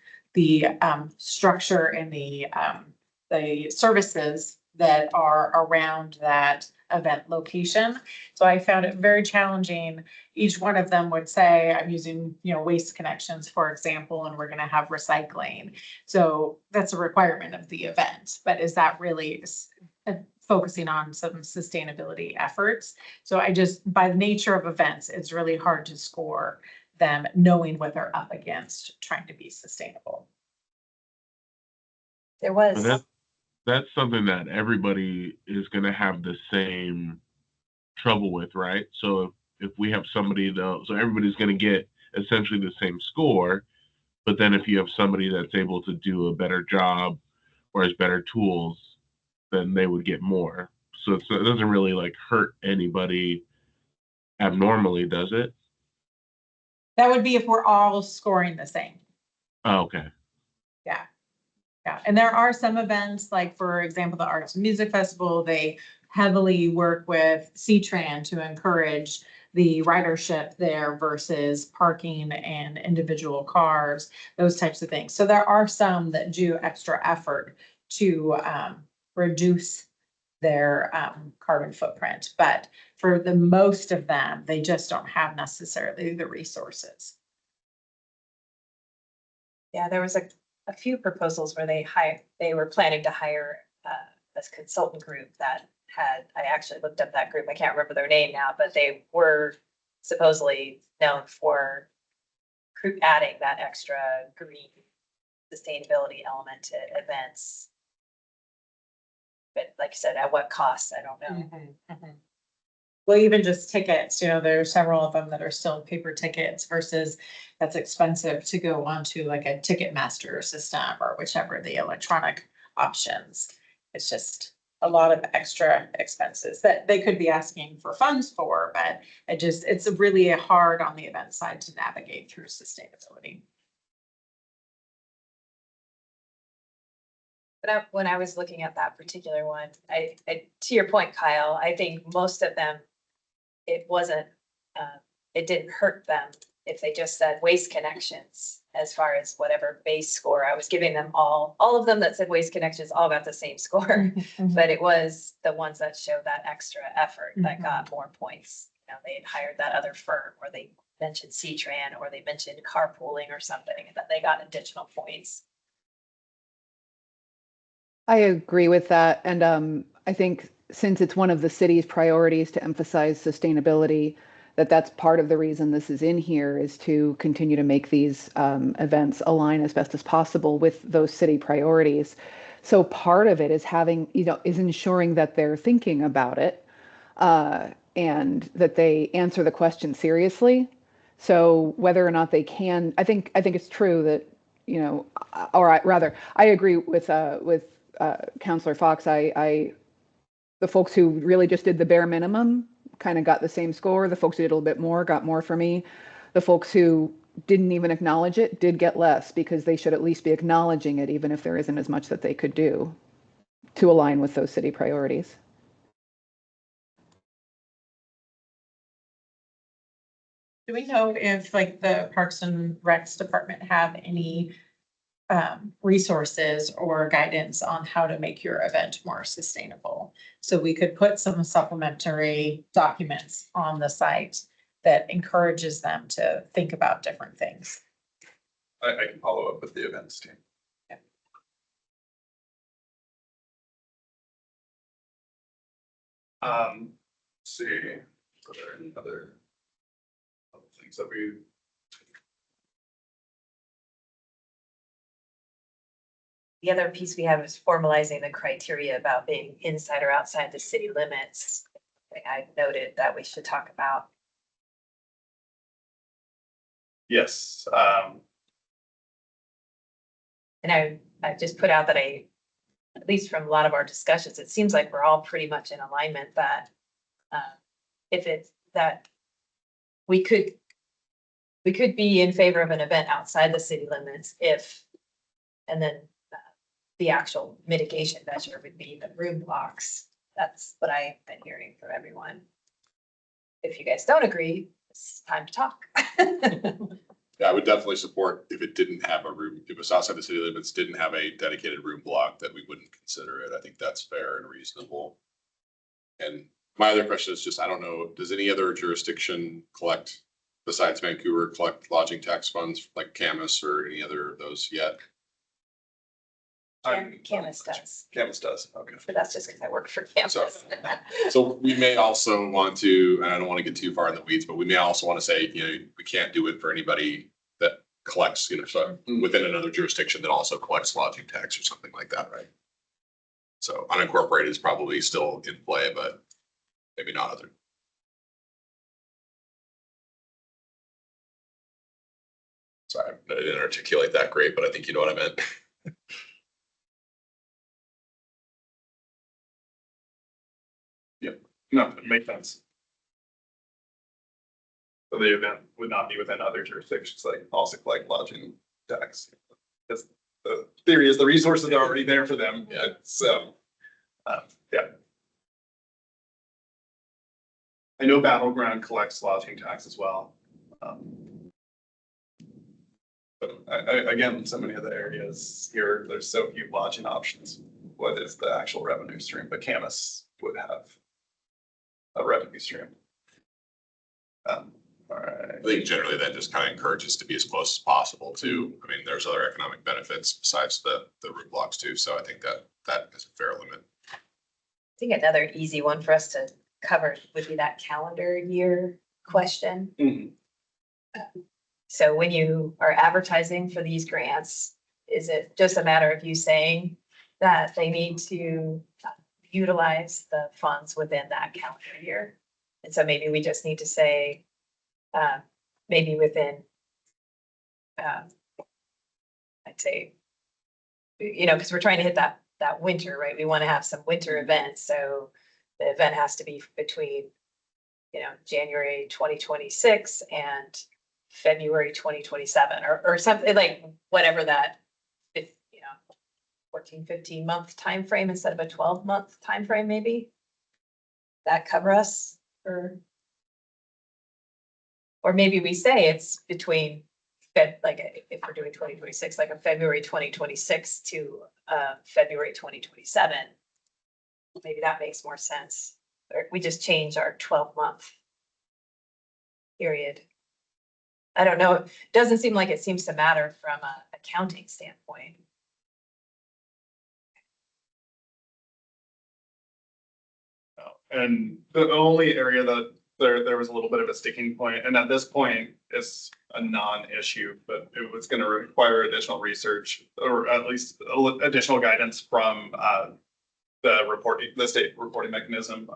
structure and the services that are around that event location. So I found it very challenging. Each one of them would say, I'm using, Waste Connections, for example, and we're going to have recycling. So that's a requirement of the event, but is that really focusing on some sustainability efforts? So by the nature of events, it's really hard to score them knowing what they're up against trying to be sustainable. There But was, that's something that everybody is going to have the same trouble with, right? So if we have somebody though, so everybody's going to get essentially the same score, but then if you have somebody that's able to do a better job or has better tools, then they would get more. So it doesn't really like hurt anybody abnormally, does it? That would be if we're all scoring the same. Oh, okay. Yeah. Yeah, and there are some events, like for example, the Arts and Music Festival, they heavily work with C-Tran to encourage the ridership there versus parking and individual cars, those types of things. So there are some that do extra effort to reduce their carbon footprint, but for the most of them, they just don't have necessarily the resources. yeah, there was a few proposals where they were planning to hire this consultant group that I actually looked up that group. I can't remember their name now, but they were supposedly known for adding that extra green sustainability element to events. But like I said, at what cost, I don't know. Well, even just tickets, there are several of them that are still paper tickets versus that's expensive to go onto like a Ticketmaster system or whichever the electronic options. It's just a lot of extra expenses that they could be asking for funds for, but it's really hard on the event side to navigate through sustainability. But when I was looking at that particular one, I to your point, Kyle, I think most of them, it didn't hurt them if they just said Waste Connections as far as whatever base score. I was giving them all of them that said Waste Connections all got the same score, but it was the ones that showed that extra effort that got more points. They had hired that other firm, or they mentioned C-Tran, or they mentioned carpooling or something, and that they got additional points. I agree with that. And I think since it's one of the city's priorities to emphasize sustainability, that's part of the reason this is in here, is to continue to make these events align as best as possible with those city priorities. So part of it is is ensuring that they're thinking about it and that they answer the question seriously. So whether or not they can, I think it's true that, or rather, I agree with Councillor Fox. The folks who really just did the bare minimum kind of got the same score. The folks who did a little bit more got more for me. The folks who didn't even acknowledge it did get less because they should at least be acknowledging it, even if there isn't as much that they could do to align with those city priorities. Do we know if like the Parks and Recs department have any resources or guidance on how to make your event more sustainable? So we could put some supplementary documents on the site that encourages them to think about different things. I can follow up with the events team. Let's see, are there any other things that we? The other piece we have is formalizing the criteria about being inside or outside the city limits. I noted that we should talk about. Yes, And I just put out that at least from a lot of our discussions, it seems like we're all pretty much in alignment that if it's that we could be in favor of an event outside the city limits if, and then the actual mitigation measure would be the room blocks. That's what I've been hearing from everyone. If you guys don't agree, it's time to talk. Yeah, I would definitely support if it didn't have a room, if it was outside the city limits, didn't have a dedicated room block, that we wouldn't consider it. I think that's fair and reasonable. And my other question is just, I don't know, does any other jurisdiction collect, besides Vancouver, collect lodging tax funds like Camas or any other of those yet? Camus does, Camus does, okay. but that's just because I work for Camus. So we may also want to, and I don't want to get too far in the weeds, but we may also want to say, we can't do it for anybody that collects, so within another jurisdiction that also collects lodging tax or something like that, right? So unincorporated is probably still in play, but maybe not other. Sorry, I didn't articulate that great, but I think you know what I meant. No, it makes sense. So the event would not be within other jurisdictions, like also collect lodging tax. Because the theory is the resources are already there for them, Yeah. so, yeah. I know Battleground collects lodging tax as well. But again, so many of the areas here, there's so few lodging options. What is the actual revenue stream? But Camus would have a revenue stream. All right. I think generally that just kind of encourages to be as close as possible to, I mean, there's other economic benefits besides the root blocks too. So I think that is a fair limit. I think another easy one for us to cover would be that calendar year question. Mhm. So when you are advertising for these grants, is it just a matter of you saying that they need to utilize the funds within that calendar year? And so maybe we just need to say, maybe within, I'd say, because we're trying to hit that winter, right? We want to have some winter events. So the event has to be between, January 2026 and February 2027 or something like whatever that, 14, 15 month time frame instead of a 12-month time frame, maybe. That cover us or maybe we say it's between if we're doing 2026, like a February 2026 to February 2027. Maybe that makes more sense. Or we just change our 12-month period. I don't know. It doesn't seem like it seems to matter from an accounting standpoint. And the only area that there was a little bit of a sticking point, and at this point, it's a non-issue, but it was gonna require additional research or at least additional guidance from the state reporting mechanism.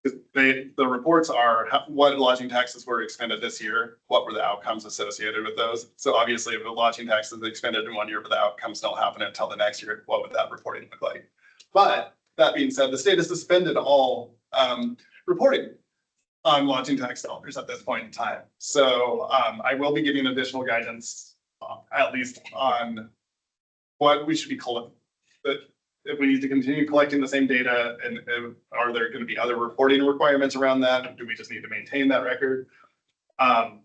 The reports are what lodging taxes were expended this year, what were the outcomes associated with those? So obviously, if the lodging taxes expended in 1 year, but the outcomes don't happen until the next year, what would that reporting look like? But that being said, the state has suspended all reporting on lodging tax dollars at this point in time. So I will be giving additional guidance, at least on what we should be collecting. But if we need to continue collecting the same data, and are there going to be other reporting requirements around that? Do we just need to maintain that record? And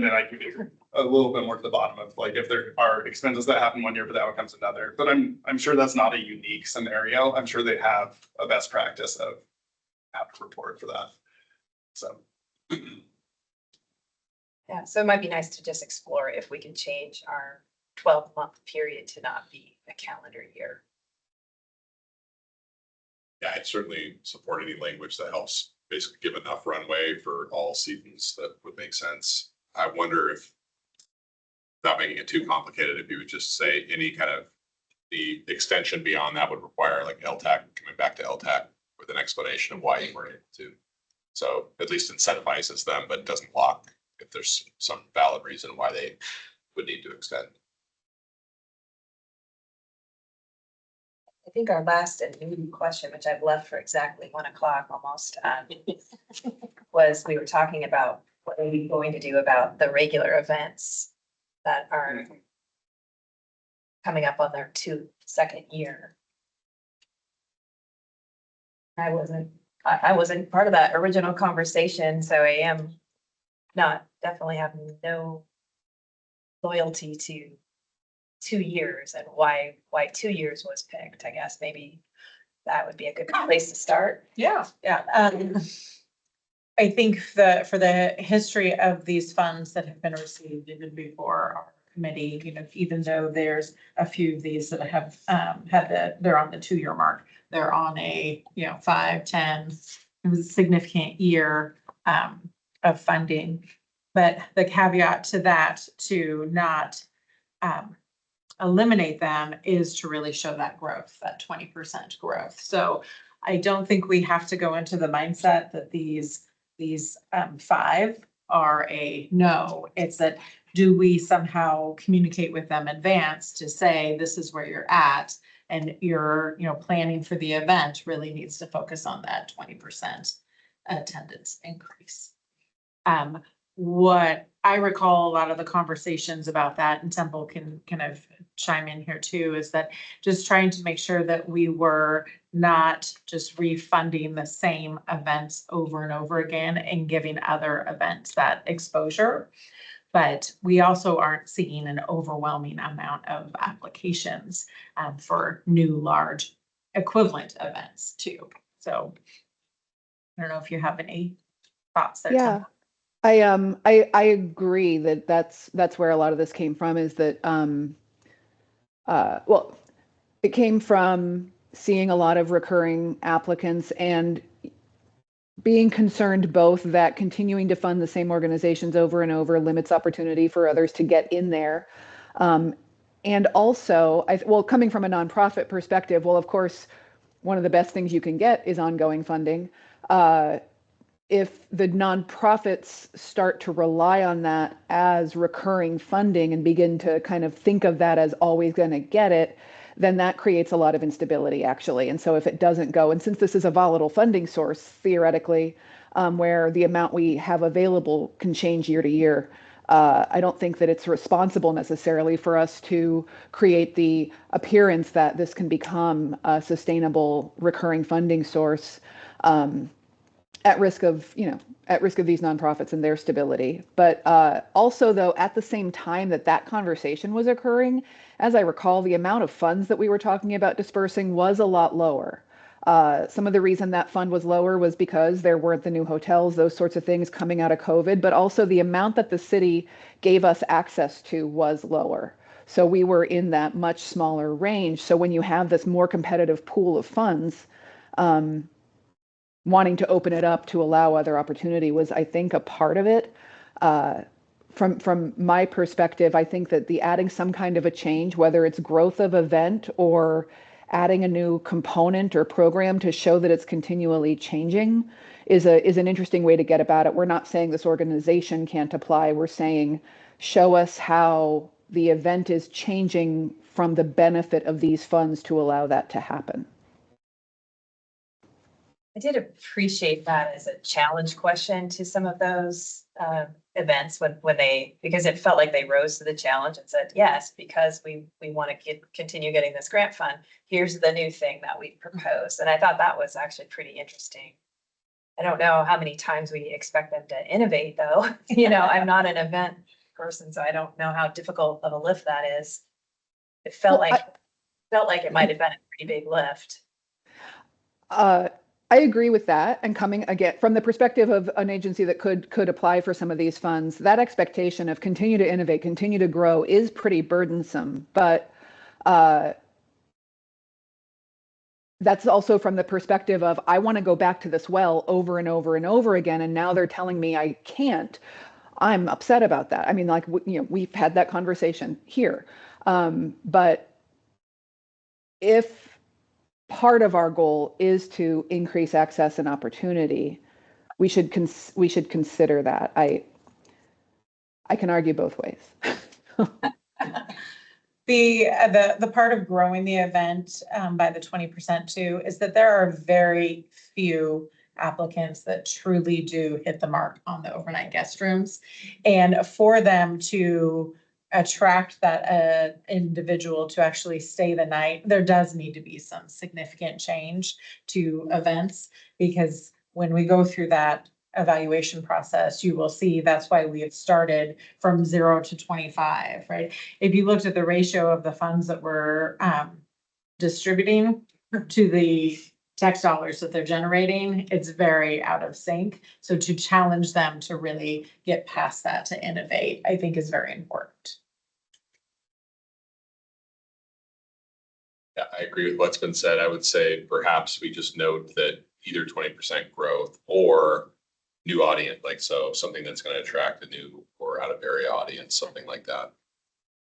then I can get a little bit more to the bottom of like if there are expenses that happen one year, but the outcome's another. But I'm sure that's not a unique scenario. I'm sure they have a best practice of how to report for that. So. Yeah, so it might be nice to just explore if we can change our 12-month period to not be a calendar year. Yeah, I'd certainly support any language that helps basically give enough runway for all seasons that would make sense. I wonder if, without making it too complicated, if you would just say any kind of the extension beyond that would require like LTAC, coming back to LTAC with an explanation of why you weren't able to. So at least incentivizes them, but doesn't block if there's some valid reason why they would need to extend. I think our last and new question, which I've left for exactly 1 o'clock almost, was we were talking about what are we going to do about the regular events that are coming up on their second year. I wasn't part of that original conversation, so I am definitely have no loyalty to 2 years and why 2 years was picked. I guess maybe that would be a good place to start. Yeah. I think for the history of these funds that have been received even before our committee, even though there's a few of these that have they're on the 2-year mark, they're on a 5, 10, it was a significant year of funding. But the caveat to that, to not eliminate them, is to really show that growth, that 20% growth. So I don't think we have to go into the mindset that these 5 are a no. It's that, do we somehow communicate with them in advance to say, this is where you're at, and your planning for the event really needs to focus on that 20% attendance increase. What I recall, a lot of the conversations about that, and Temple can kind of chime in here too, is that just trying to make sure that we were not just refunding the same events over and over again and giving other events that exposure. But we also aren't seeing an overwhelming amount of applications for new large equivalent events too. So I don't know if you have any thoughts there. Yeah. Temple. I agree that that's where a lot of this came from, is that well, it came from seeing a lot of recurring applicants and being concerned both that continuing to fund the same organizations over and over limits opportunity for others to get in there. And also, coming from a nonprofit perspective, well, of course, one of the best things you can get is ongoing funding. If the nonprofits start to rely on that as recurring funding and begin to kind of think of that as always going to get it, then that creates a lot of instability, actually. And so if it doesn't go, and since this is a volatile funding source, theoretically, where the amount we have available can change year to year, I don't think that it's responsible necessarily for us to create the appearance that this can become a sustainable recurring funding source, at risk of these nonprofits and their stability. But also, though, at the same time that conversation was occurring, as I recall, the amount of funds that we were talking about dispersing was a lot lower. Some of the reason that fund was lower was because there weren't the new hotels, those sorts of things coming out of COVID, but also the amount that the city gave us access to was lower. So we were in that much smaller range. So when you have this more competitive pool of funds, wanting to open it up to allow other opportunity was, I think, a part of it. From my perspective, I think that the adding some kind of a change, whether it's growth of event or adding a new component or program to show that it's continually changing, is an interesting way to get about it. We're not saying this organization can't apply. We're saying, show us how the event is changing from the benefit of these funds to allow that to happen. I did appreciate that as a challenge question to some of those events when they, because it felt like they rose to the challenge and said, yes, because we want to continue getting this grant fund. Here's the new thing that we proposed. And I thought that was actually pretty interesting. I don't know how many times we expect them to innovate though. I'm not an event person, so I don't know how difficult of a lift that is. It felt Well, like it might have been a pretty big lift. I agree with that. And coming again from the perspective of an agency that could apply for some of these funds, that expectation of continue to innovate, continue to grow is pretty burdensome. But that's also from the perspective of I want to go back to this well over and over and over again, and now they're telling me I can't. I'm upset about that. I mean, like we've had that conversation here, but if part of our goal is to increase access and opportunity, we should consider that. I can argue both ways. The part of growing the event by the 20% too is that there are very few applicants that truly do hit the mark on the overnight guest rooms, and for them to attract that individual to actually stay the night, there does need to be some significant change to events, because when we go through that evaluation process, you will see that's why we have started from 0 to 25, right? If you looked at the ratio of the funds that we're distributing to the tax dollars that they're generating, it's very out of sync. So to challenge them to really get past that, to innovate, I think is very important. Yeah, I agree with what's been said. I would say perhaps we just note that either 20% growth or new audience, like so something that's going to attract a new or out of area audience, something like that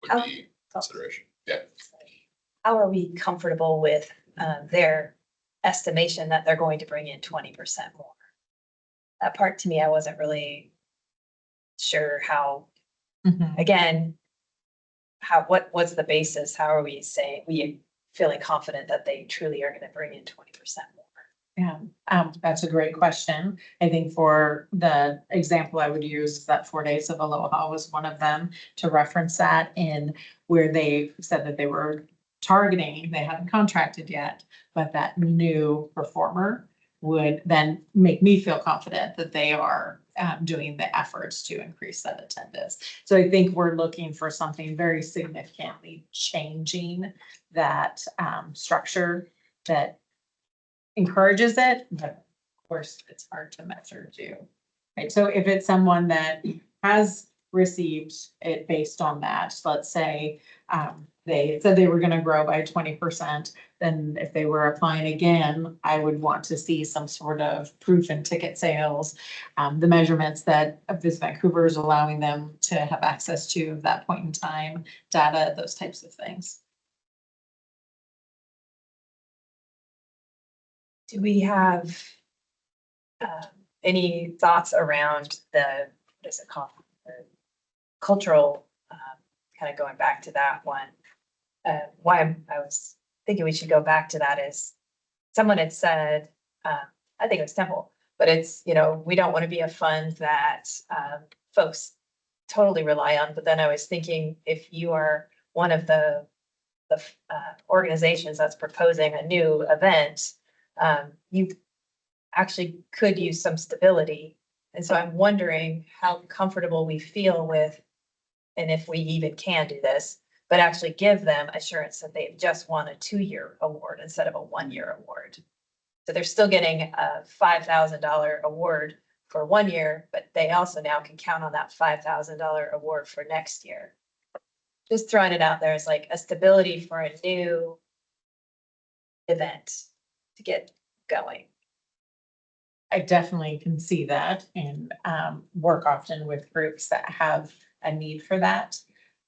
would be consideration. Yeah. How are we comfortable with their estimation that they're going to bring in 20% more? That part to me, I wasn't really sure how, again, what's the basis? How are we saying, we feeling confident that they truly are going to bring in 20% more? Yeah, that's a great question. I think for the example I would use is that 4 days of Aloha was one of them, to reference that, in where they said that they were targeting, they haven't contracted yet, but that new performer would then make me feel confident that they are doing the efforts to increase that attendance. So I think we're looking for something very significantly changing that structure that encourages it, but of course it's hard to measure too. Right, so if it's someone that has received it based on that, let's say they said they were going to grow by 20%, then if they were applying again, I would want to see some sort of proof in ticket sales, the measurements that Visit Vancouver is allowing them to have access to at that point in time, data, those types of things. Do we have any thoughts around the, what is it called? The cultural, kind of going back to that one. Why I was thinking we should go back to that is someone had said, I think it was Temple, but it's, we don't want to be a fund that folks totally rely on. But then I was thinking, if you are one of the organizations that's proposing a new event, you actually could use some stability. And so I'm wondering how comfortable we feel with, and if we even can do this, but actually give them assurance that they've just won a 2-year award instead of a 1-year award. So they're still getting a $5,000 award for 1 year, but they also now can count on that $5,000 award for next year. Just throwing it out there as like a stability for a new event to get going. I definitely can see that, and work often with groups that have a need for that.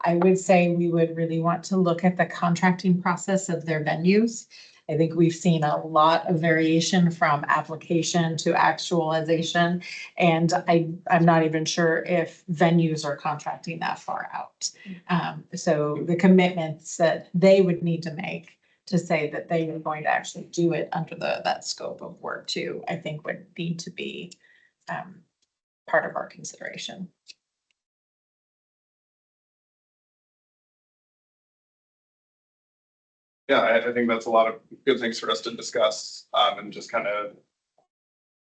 I would say we would really want to look at the contracting process of their venues. I think we've seen a lot of variation from application to actualization, and I'm not even sure if venues are contracting that far out. So the commitments that they would need to make to say that they are going to actually do it under that scope of work too, I think would need to be part of our consideration. Yeah, I think that's a lot of good things for us to discuss, and just kind of.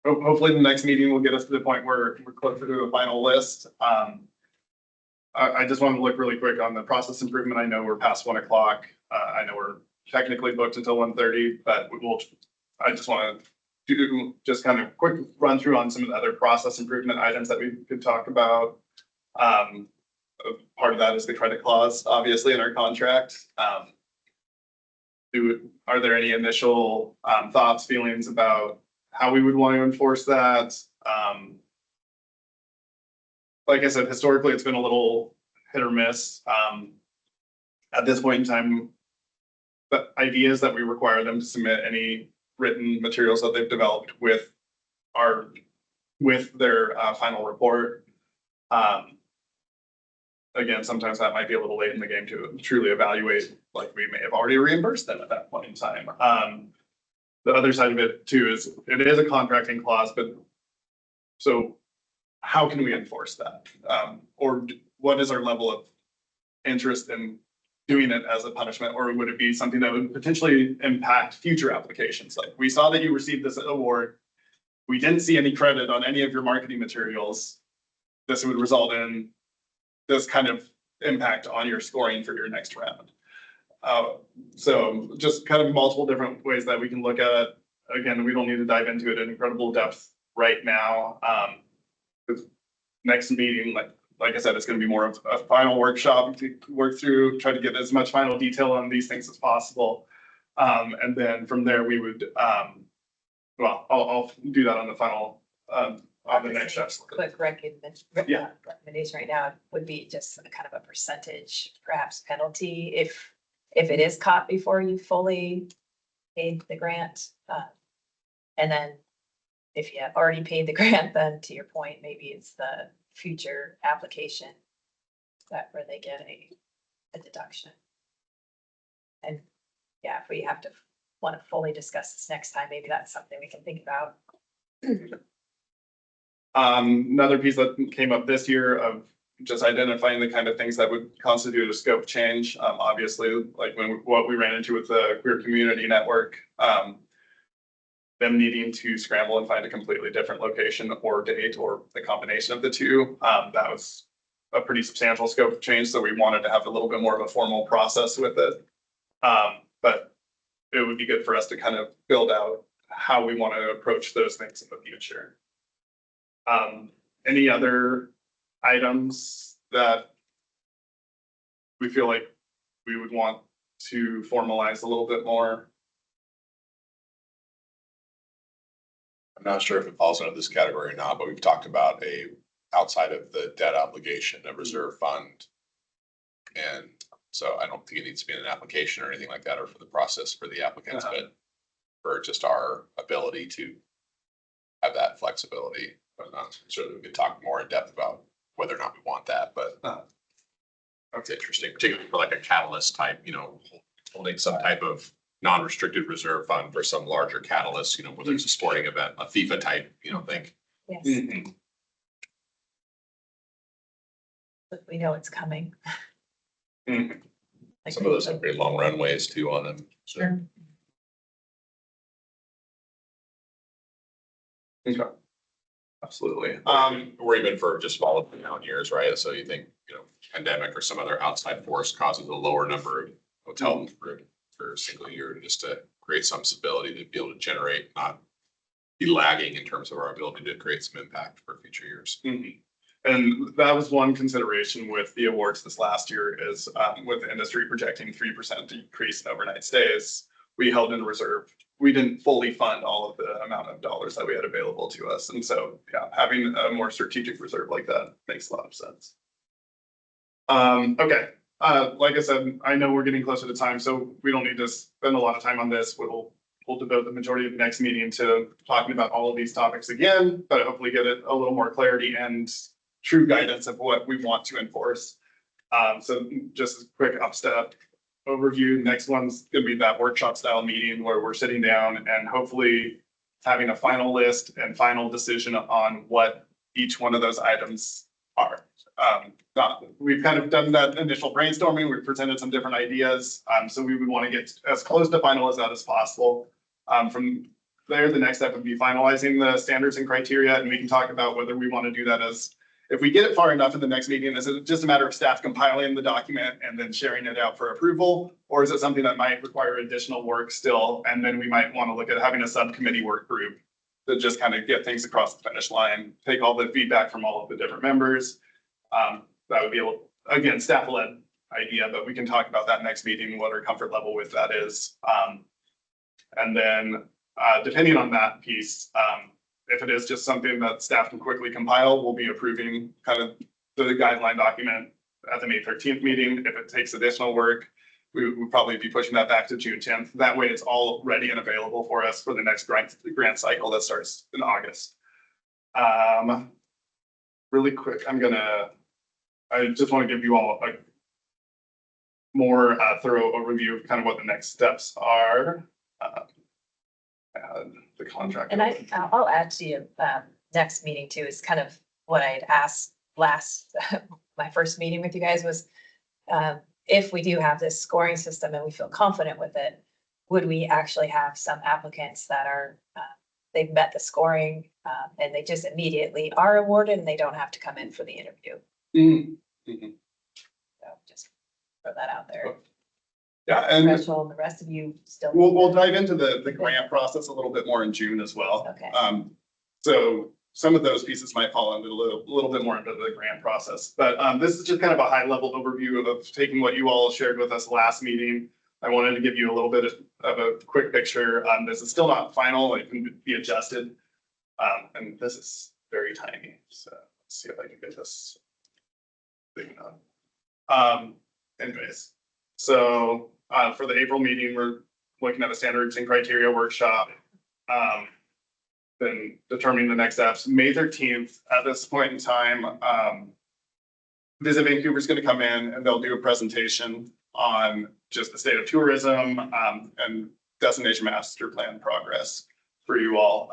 Hopefully the next meeting will get us to the point where we're closer to a final list. I just want to look really quick on the process improvement. I know we're past 1 o'clock. I know we're technically booked until 1:30, but I just want to do just kind of quick run through on some of the other process improvement items that we could talk about. Part of that is the credit clause, obviously, in our contract. Are there any initial thoughts, feelings about how we would want to enforce that? Like I said, historically, it's been a little hit or miss. At this point in time, the idea is that we require them to submit any written materials that they've developed with their final report. Again, sometimes that might be a little late in the game to truly evaluate, like we may have already reimbursed them at that point in time. The other side of it too is it is a contracting clause, but so how can we enforce that? Or what is our level of interest in doing it as a punishment? Or would it be something that would potentially impact future applications? Like, we saw that you received this award. We didn't see any credit on any of your marketing materials. This would result in this kind of impact on your scoring for your next round. So just kind of multiple different ways that we can look at it. Again, we don't need to dive into it in incredible depth right now. Next meeting, like I said, it's going to be more of a final workshop to work through, try to get as much final detail on these things as possible. And then from there, we would, well, I'll do that on the final, on the next steps. Quick recommendation right now would be just a kind of a percentage, perhaps penalty, if it is caught before you fully paid the grant. And then if you have already paid the grant, then to your point, maybe it's the future application that where they get a deduction. And yeah, if we have to want to fully discuss this next time, maybe that's something we can think about. Another piece that came up this year of just identifying the kind of things that would constitute a scope change. Obviously, like what we ran into with the Queer Community Network, them needing to scramble and find a completely different location or date or the combination of the two. That was a pretty substantial scope change. So we wanted to have a little bit more of a formal process with it. But it would be good for us to kind of build out how we want to approach those things in the future. Any other items that we feel like we would want to formalize a little bit more? I'm not sure if it falls under this category or not, but we've talked about outside of the debt obligation, a reserve fund. And so I don't think it needs to be in an application or anything like that, or for the process for the applicants, but for just our ability to have that flexibility. But certainly we could talk more in depth about whether or not we want that, but that's interesting, particularly for like a catalyst type, holding some type of non-restricted reserve fund for some larger catalyst, whether it's a sporting event, a FIFA type, thing. Yes, Mm-hmm. but we know it's coming. Mm-hmm. Like Some of those have very long runways too on them. So Sure. Okay. Absolutely. or even for just small amount years, right? So you think, pandemic or some other outside force causes a lower number of hotel room for a single year, just to create some stability to be able to generate, not be lagging in terms of our ability to create some impact for future years. Mhm. And that was one consideration with the awards this last year is with the industry projecting 3% decrease in overnight stays, we held in reserve. We didn't fully fund all of the amount of dollars that we had available to us. And so, yeah, having a more strategic reserve like that makes a lot of sense. Okay. Like I said, I know we're getting closer to time, so we don't need to spend a lot of time on this. We'll devote the majority of the next meeting to talking about all of these topics again, but hopefully get it a little more clarity and true guidance of what we want to enforce. So just a quick upstep overview. Next one's gonna be that workshop style meeting where we're sitting down and hopefully having a final list and final decision on what each one of those items are. We've kind of done that initial brainstorming. We've presented some different ideas. So we would want to get as close to final as that as possible. From there, the next step would be finalizing the standards and criteria, and we can talk about whether we want to do that as, if we get it far enough in the next meeting, is it just a matter of staff compiling the document and then sharing it out for approval? Or is it something that might require additional work still? And then we might want to look at having a subcommittee work group to just kind of get things across the finish line, take all the feedback from all of the different members. That would be, again, staff-led idea, but we can talk about that next meeting, what our comfort level with that is. And then, depending on that piece, if it is just something that staff can quickly compile, we'll be approving kind of the guideline document at the May 13th meeting. If it takes additional work, we would probably be pushing that back to June 10th. That way it's all ready and available for us for the next grant cycle that starts in August. Really quick, I just want to give you all a more thorough overview of kind of what the next steps are. The contract. And I'll add to you, next meeting too, is kind of what I had asked last, my first meeting with you guys was, if we do have this scoring system and we feel confident with it, would we actually have some applicants that are, they've met the scoring, and they just immediately are awarded and they don't have to come in for the interview? Mhm. Mhm. So just throw that out there. Yeah, and Threshold, the rest of you still. we'll dive into the grant process a little bit more in June as well. Okay. So some of those pieces might fall into a little bit more into the grant process, but this is just kind of a high level overview of taking what you all shared with us last meeting. I wanted to give you a little bit of a quick picture. This is still not final, it can be adjusted. And this is very tiny, so let's see if I can get this big enough. Anyways, so for the April meeting, we're looking at a standards and criteria workshop. Then determining the next steps. May 13th, at this point in time, Visit Vancouver is going to come in and they'll do a presentation on just the state of tourism and destination master plan progress for you all.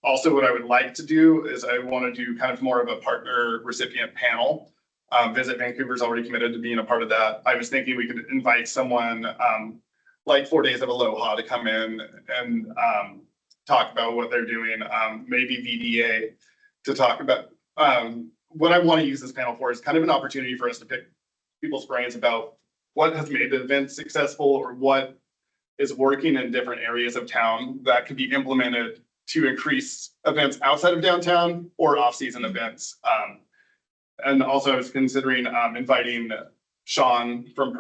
Also, what I would like to do is I want to do kind of more of a partner recipient panel. Visit Vancouver is already committed to being a part of that. I was thinking we could invite someone like 4 Days of Aloha to come in and talk about what they're doing, maybe VDA to talk about. What I want to use this panel for is kind of an opportunity for us to pick people's brains about what has made the event successful or what is working in different areas of town that could be implemented to increase events outside of downtown or off-season events. And also I was considering inviting Sean from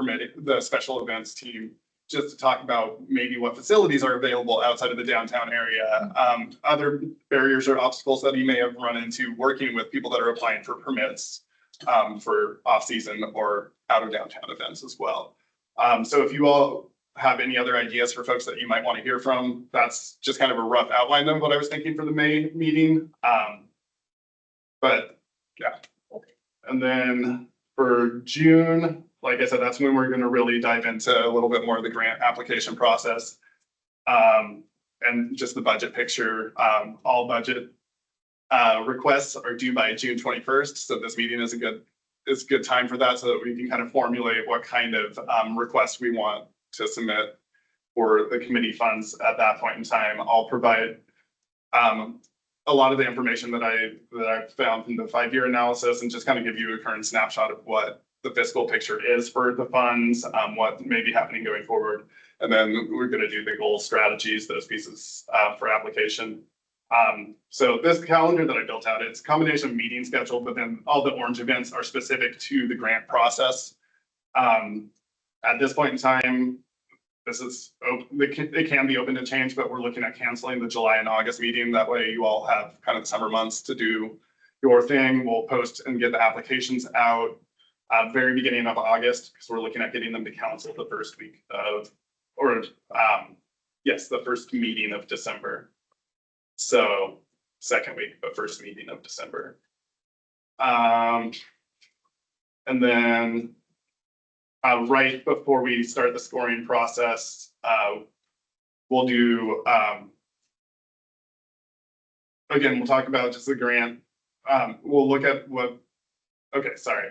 the special events team just to talk about maybe what facilities are available outside of the downtown area, other barriers or obstacles that he may have run into working with people that are applying for permits for off-season or out of downtown events as well. So if you all have any other ideas for folks that you might want to hear from, that's just kind of a rough outline of what I was thinking for the May meeting. But yeah, and then for June, like I said, that's when we're going to really dive into a little bit more of the grant application process and just the budget picture. All budget requests are due by June 21st. So this meeting is a good time for that so that we can kind of formulate what kind of requests we want to submit for the committee funds at that point in time. I'll provide a lot of the information that I found from the 5-year analysis and just kind of give you a current snapshot of what the fiscal picture is for the funds, what may be happening going forward. And then we're going to do the goals, strategies, those pieces for application. So this calendar that I built out, it's a combination of meeting schedule, but then all the orange events are specific to the grant process. At this point in time, this is it can be open to change, but we're looking at canceling the July and August meeting. That way you all have kind of the summer months to do your thing. We'll post and get the applications out very beginning of August, because we're looking at getting them to council the first week of, yes, the first meeting of December. So second week, but first meeting of December. And then right before we start the scoring process, we'll do, again, we'll talk about just the grant. We'll look at okay, sorry.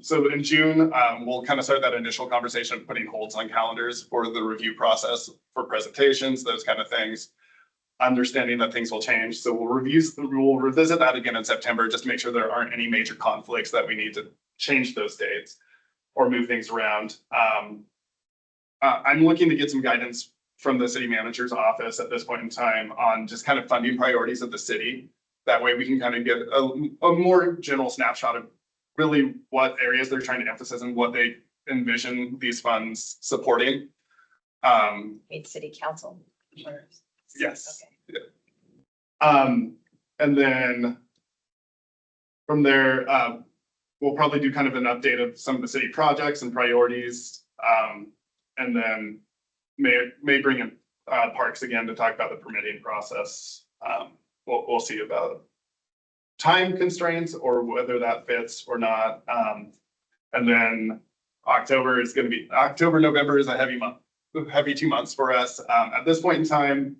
So in June, we'll kind of start that initial conversation of putting holds on calendars for the review process for presentations, those kind of things. Understanding that things will change. So we'll revisit that again in September, just to make sure there aren't any major conflicts that we need to change those dates or move things around. I'm looking to get some guidance from the city manager's office at this point in time on just kind of funding priorities of the city. That way we can kind of get a more general snapshot of really what areas they're trying to emphasize and what they envision these funds supporting. Meet city council. Yes. Okay. And then from there, we'll probably do kind of an update of some of the city projects and priorities. And then may bring in parks again to talk about the permitting process. We'll see about time constraints or whether that fits or not. And then October, November is a heavy 2 months for us. At this point in time,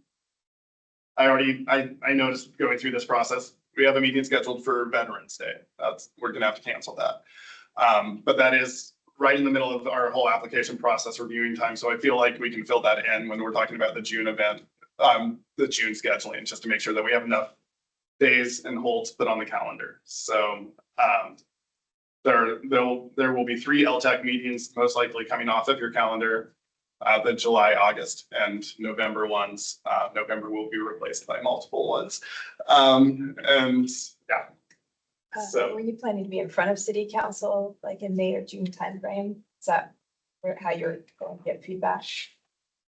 I noticed going through this process, we have a meeting scheduled for Veterans Day. We're gonna have to cancel that. But that is right in the middle of our whole application process reviewing time. So I feel like we can fill that in when we're talking about the June event, the June scheduling, just to make sure that we have enough days and holds put on the calendar. So there will be 3 LTAC meetings most likely coming off of your calendar. The July, August, and November ones. November will be replaced by multiple ones. And yeah. So Were you planning to be in front of city council, like in May or June timeframe? Is that how you're going to get feedback?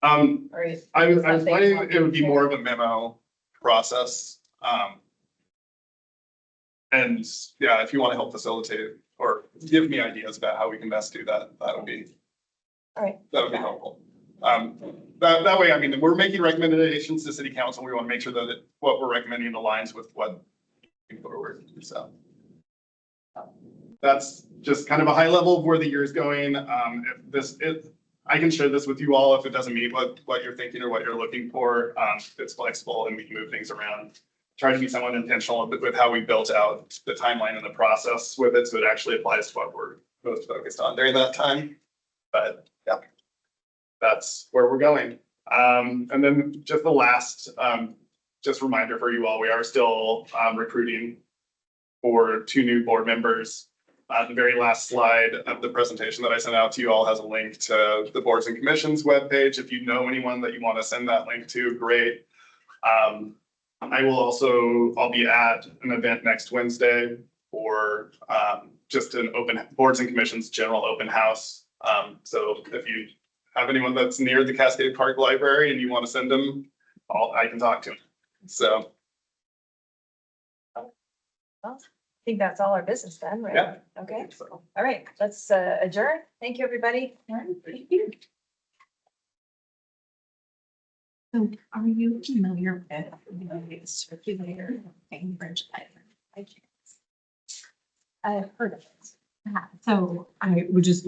Or is I was something planning more it would be detailed? more of a memo process. And yeah, if you want to help facilitate or give me ideas about how we can best do that, that would be All right. helpful. That way, I mean, we're making recommendations to city council. We want to make sure that what we're recommending aligns with what we forward. So that's just kind of a high level of where the year is going. I can share this with you all if it doesn't meet what you're thinking or what you're looking for. It's flexible and we can move things around. Try to be somewhat intentional with how we built out the timeline and the process with it, so it actually applies to what we're most focused on during that time. But yeah, that's where we're going. And then just the last, just reminder for you all, we are still recruiting for 2 new board members. The very last slide of the presentation that I sent out to you all has a link to the boards and commissions webpage. If you know anyone that you want to send that link to, great. I'll be at an event next Wednesday for just an open boards and commissions general open house. So if you have anyone that's near the Cascade Park Library and you want to send them, I can talk to them. So. I think that's all our business then, right? Yeah. Okay, So. all right, let's adjourn. Thank you, everybody. Thank you. So are you familiar with the circulator Cambridge Island? I can't. I've heard of it. So I would just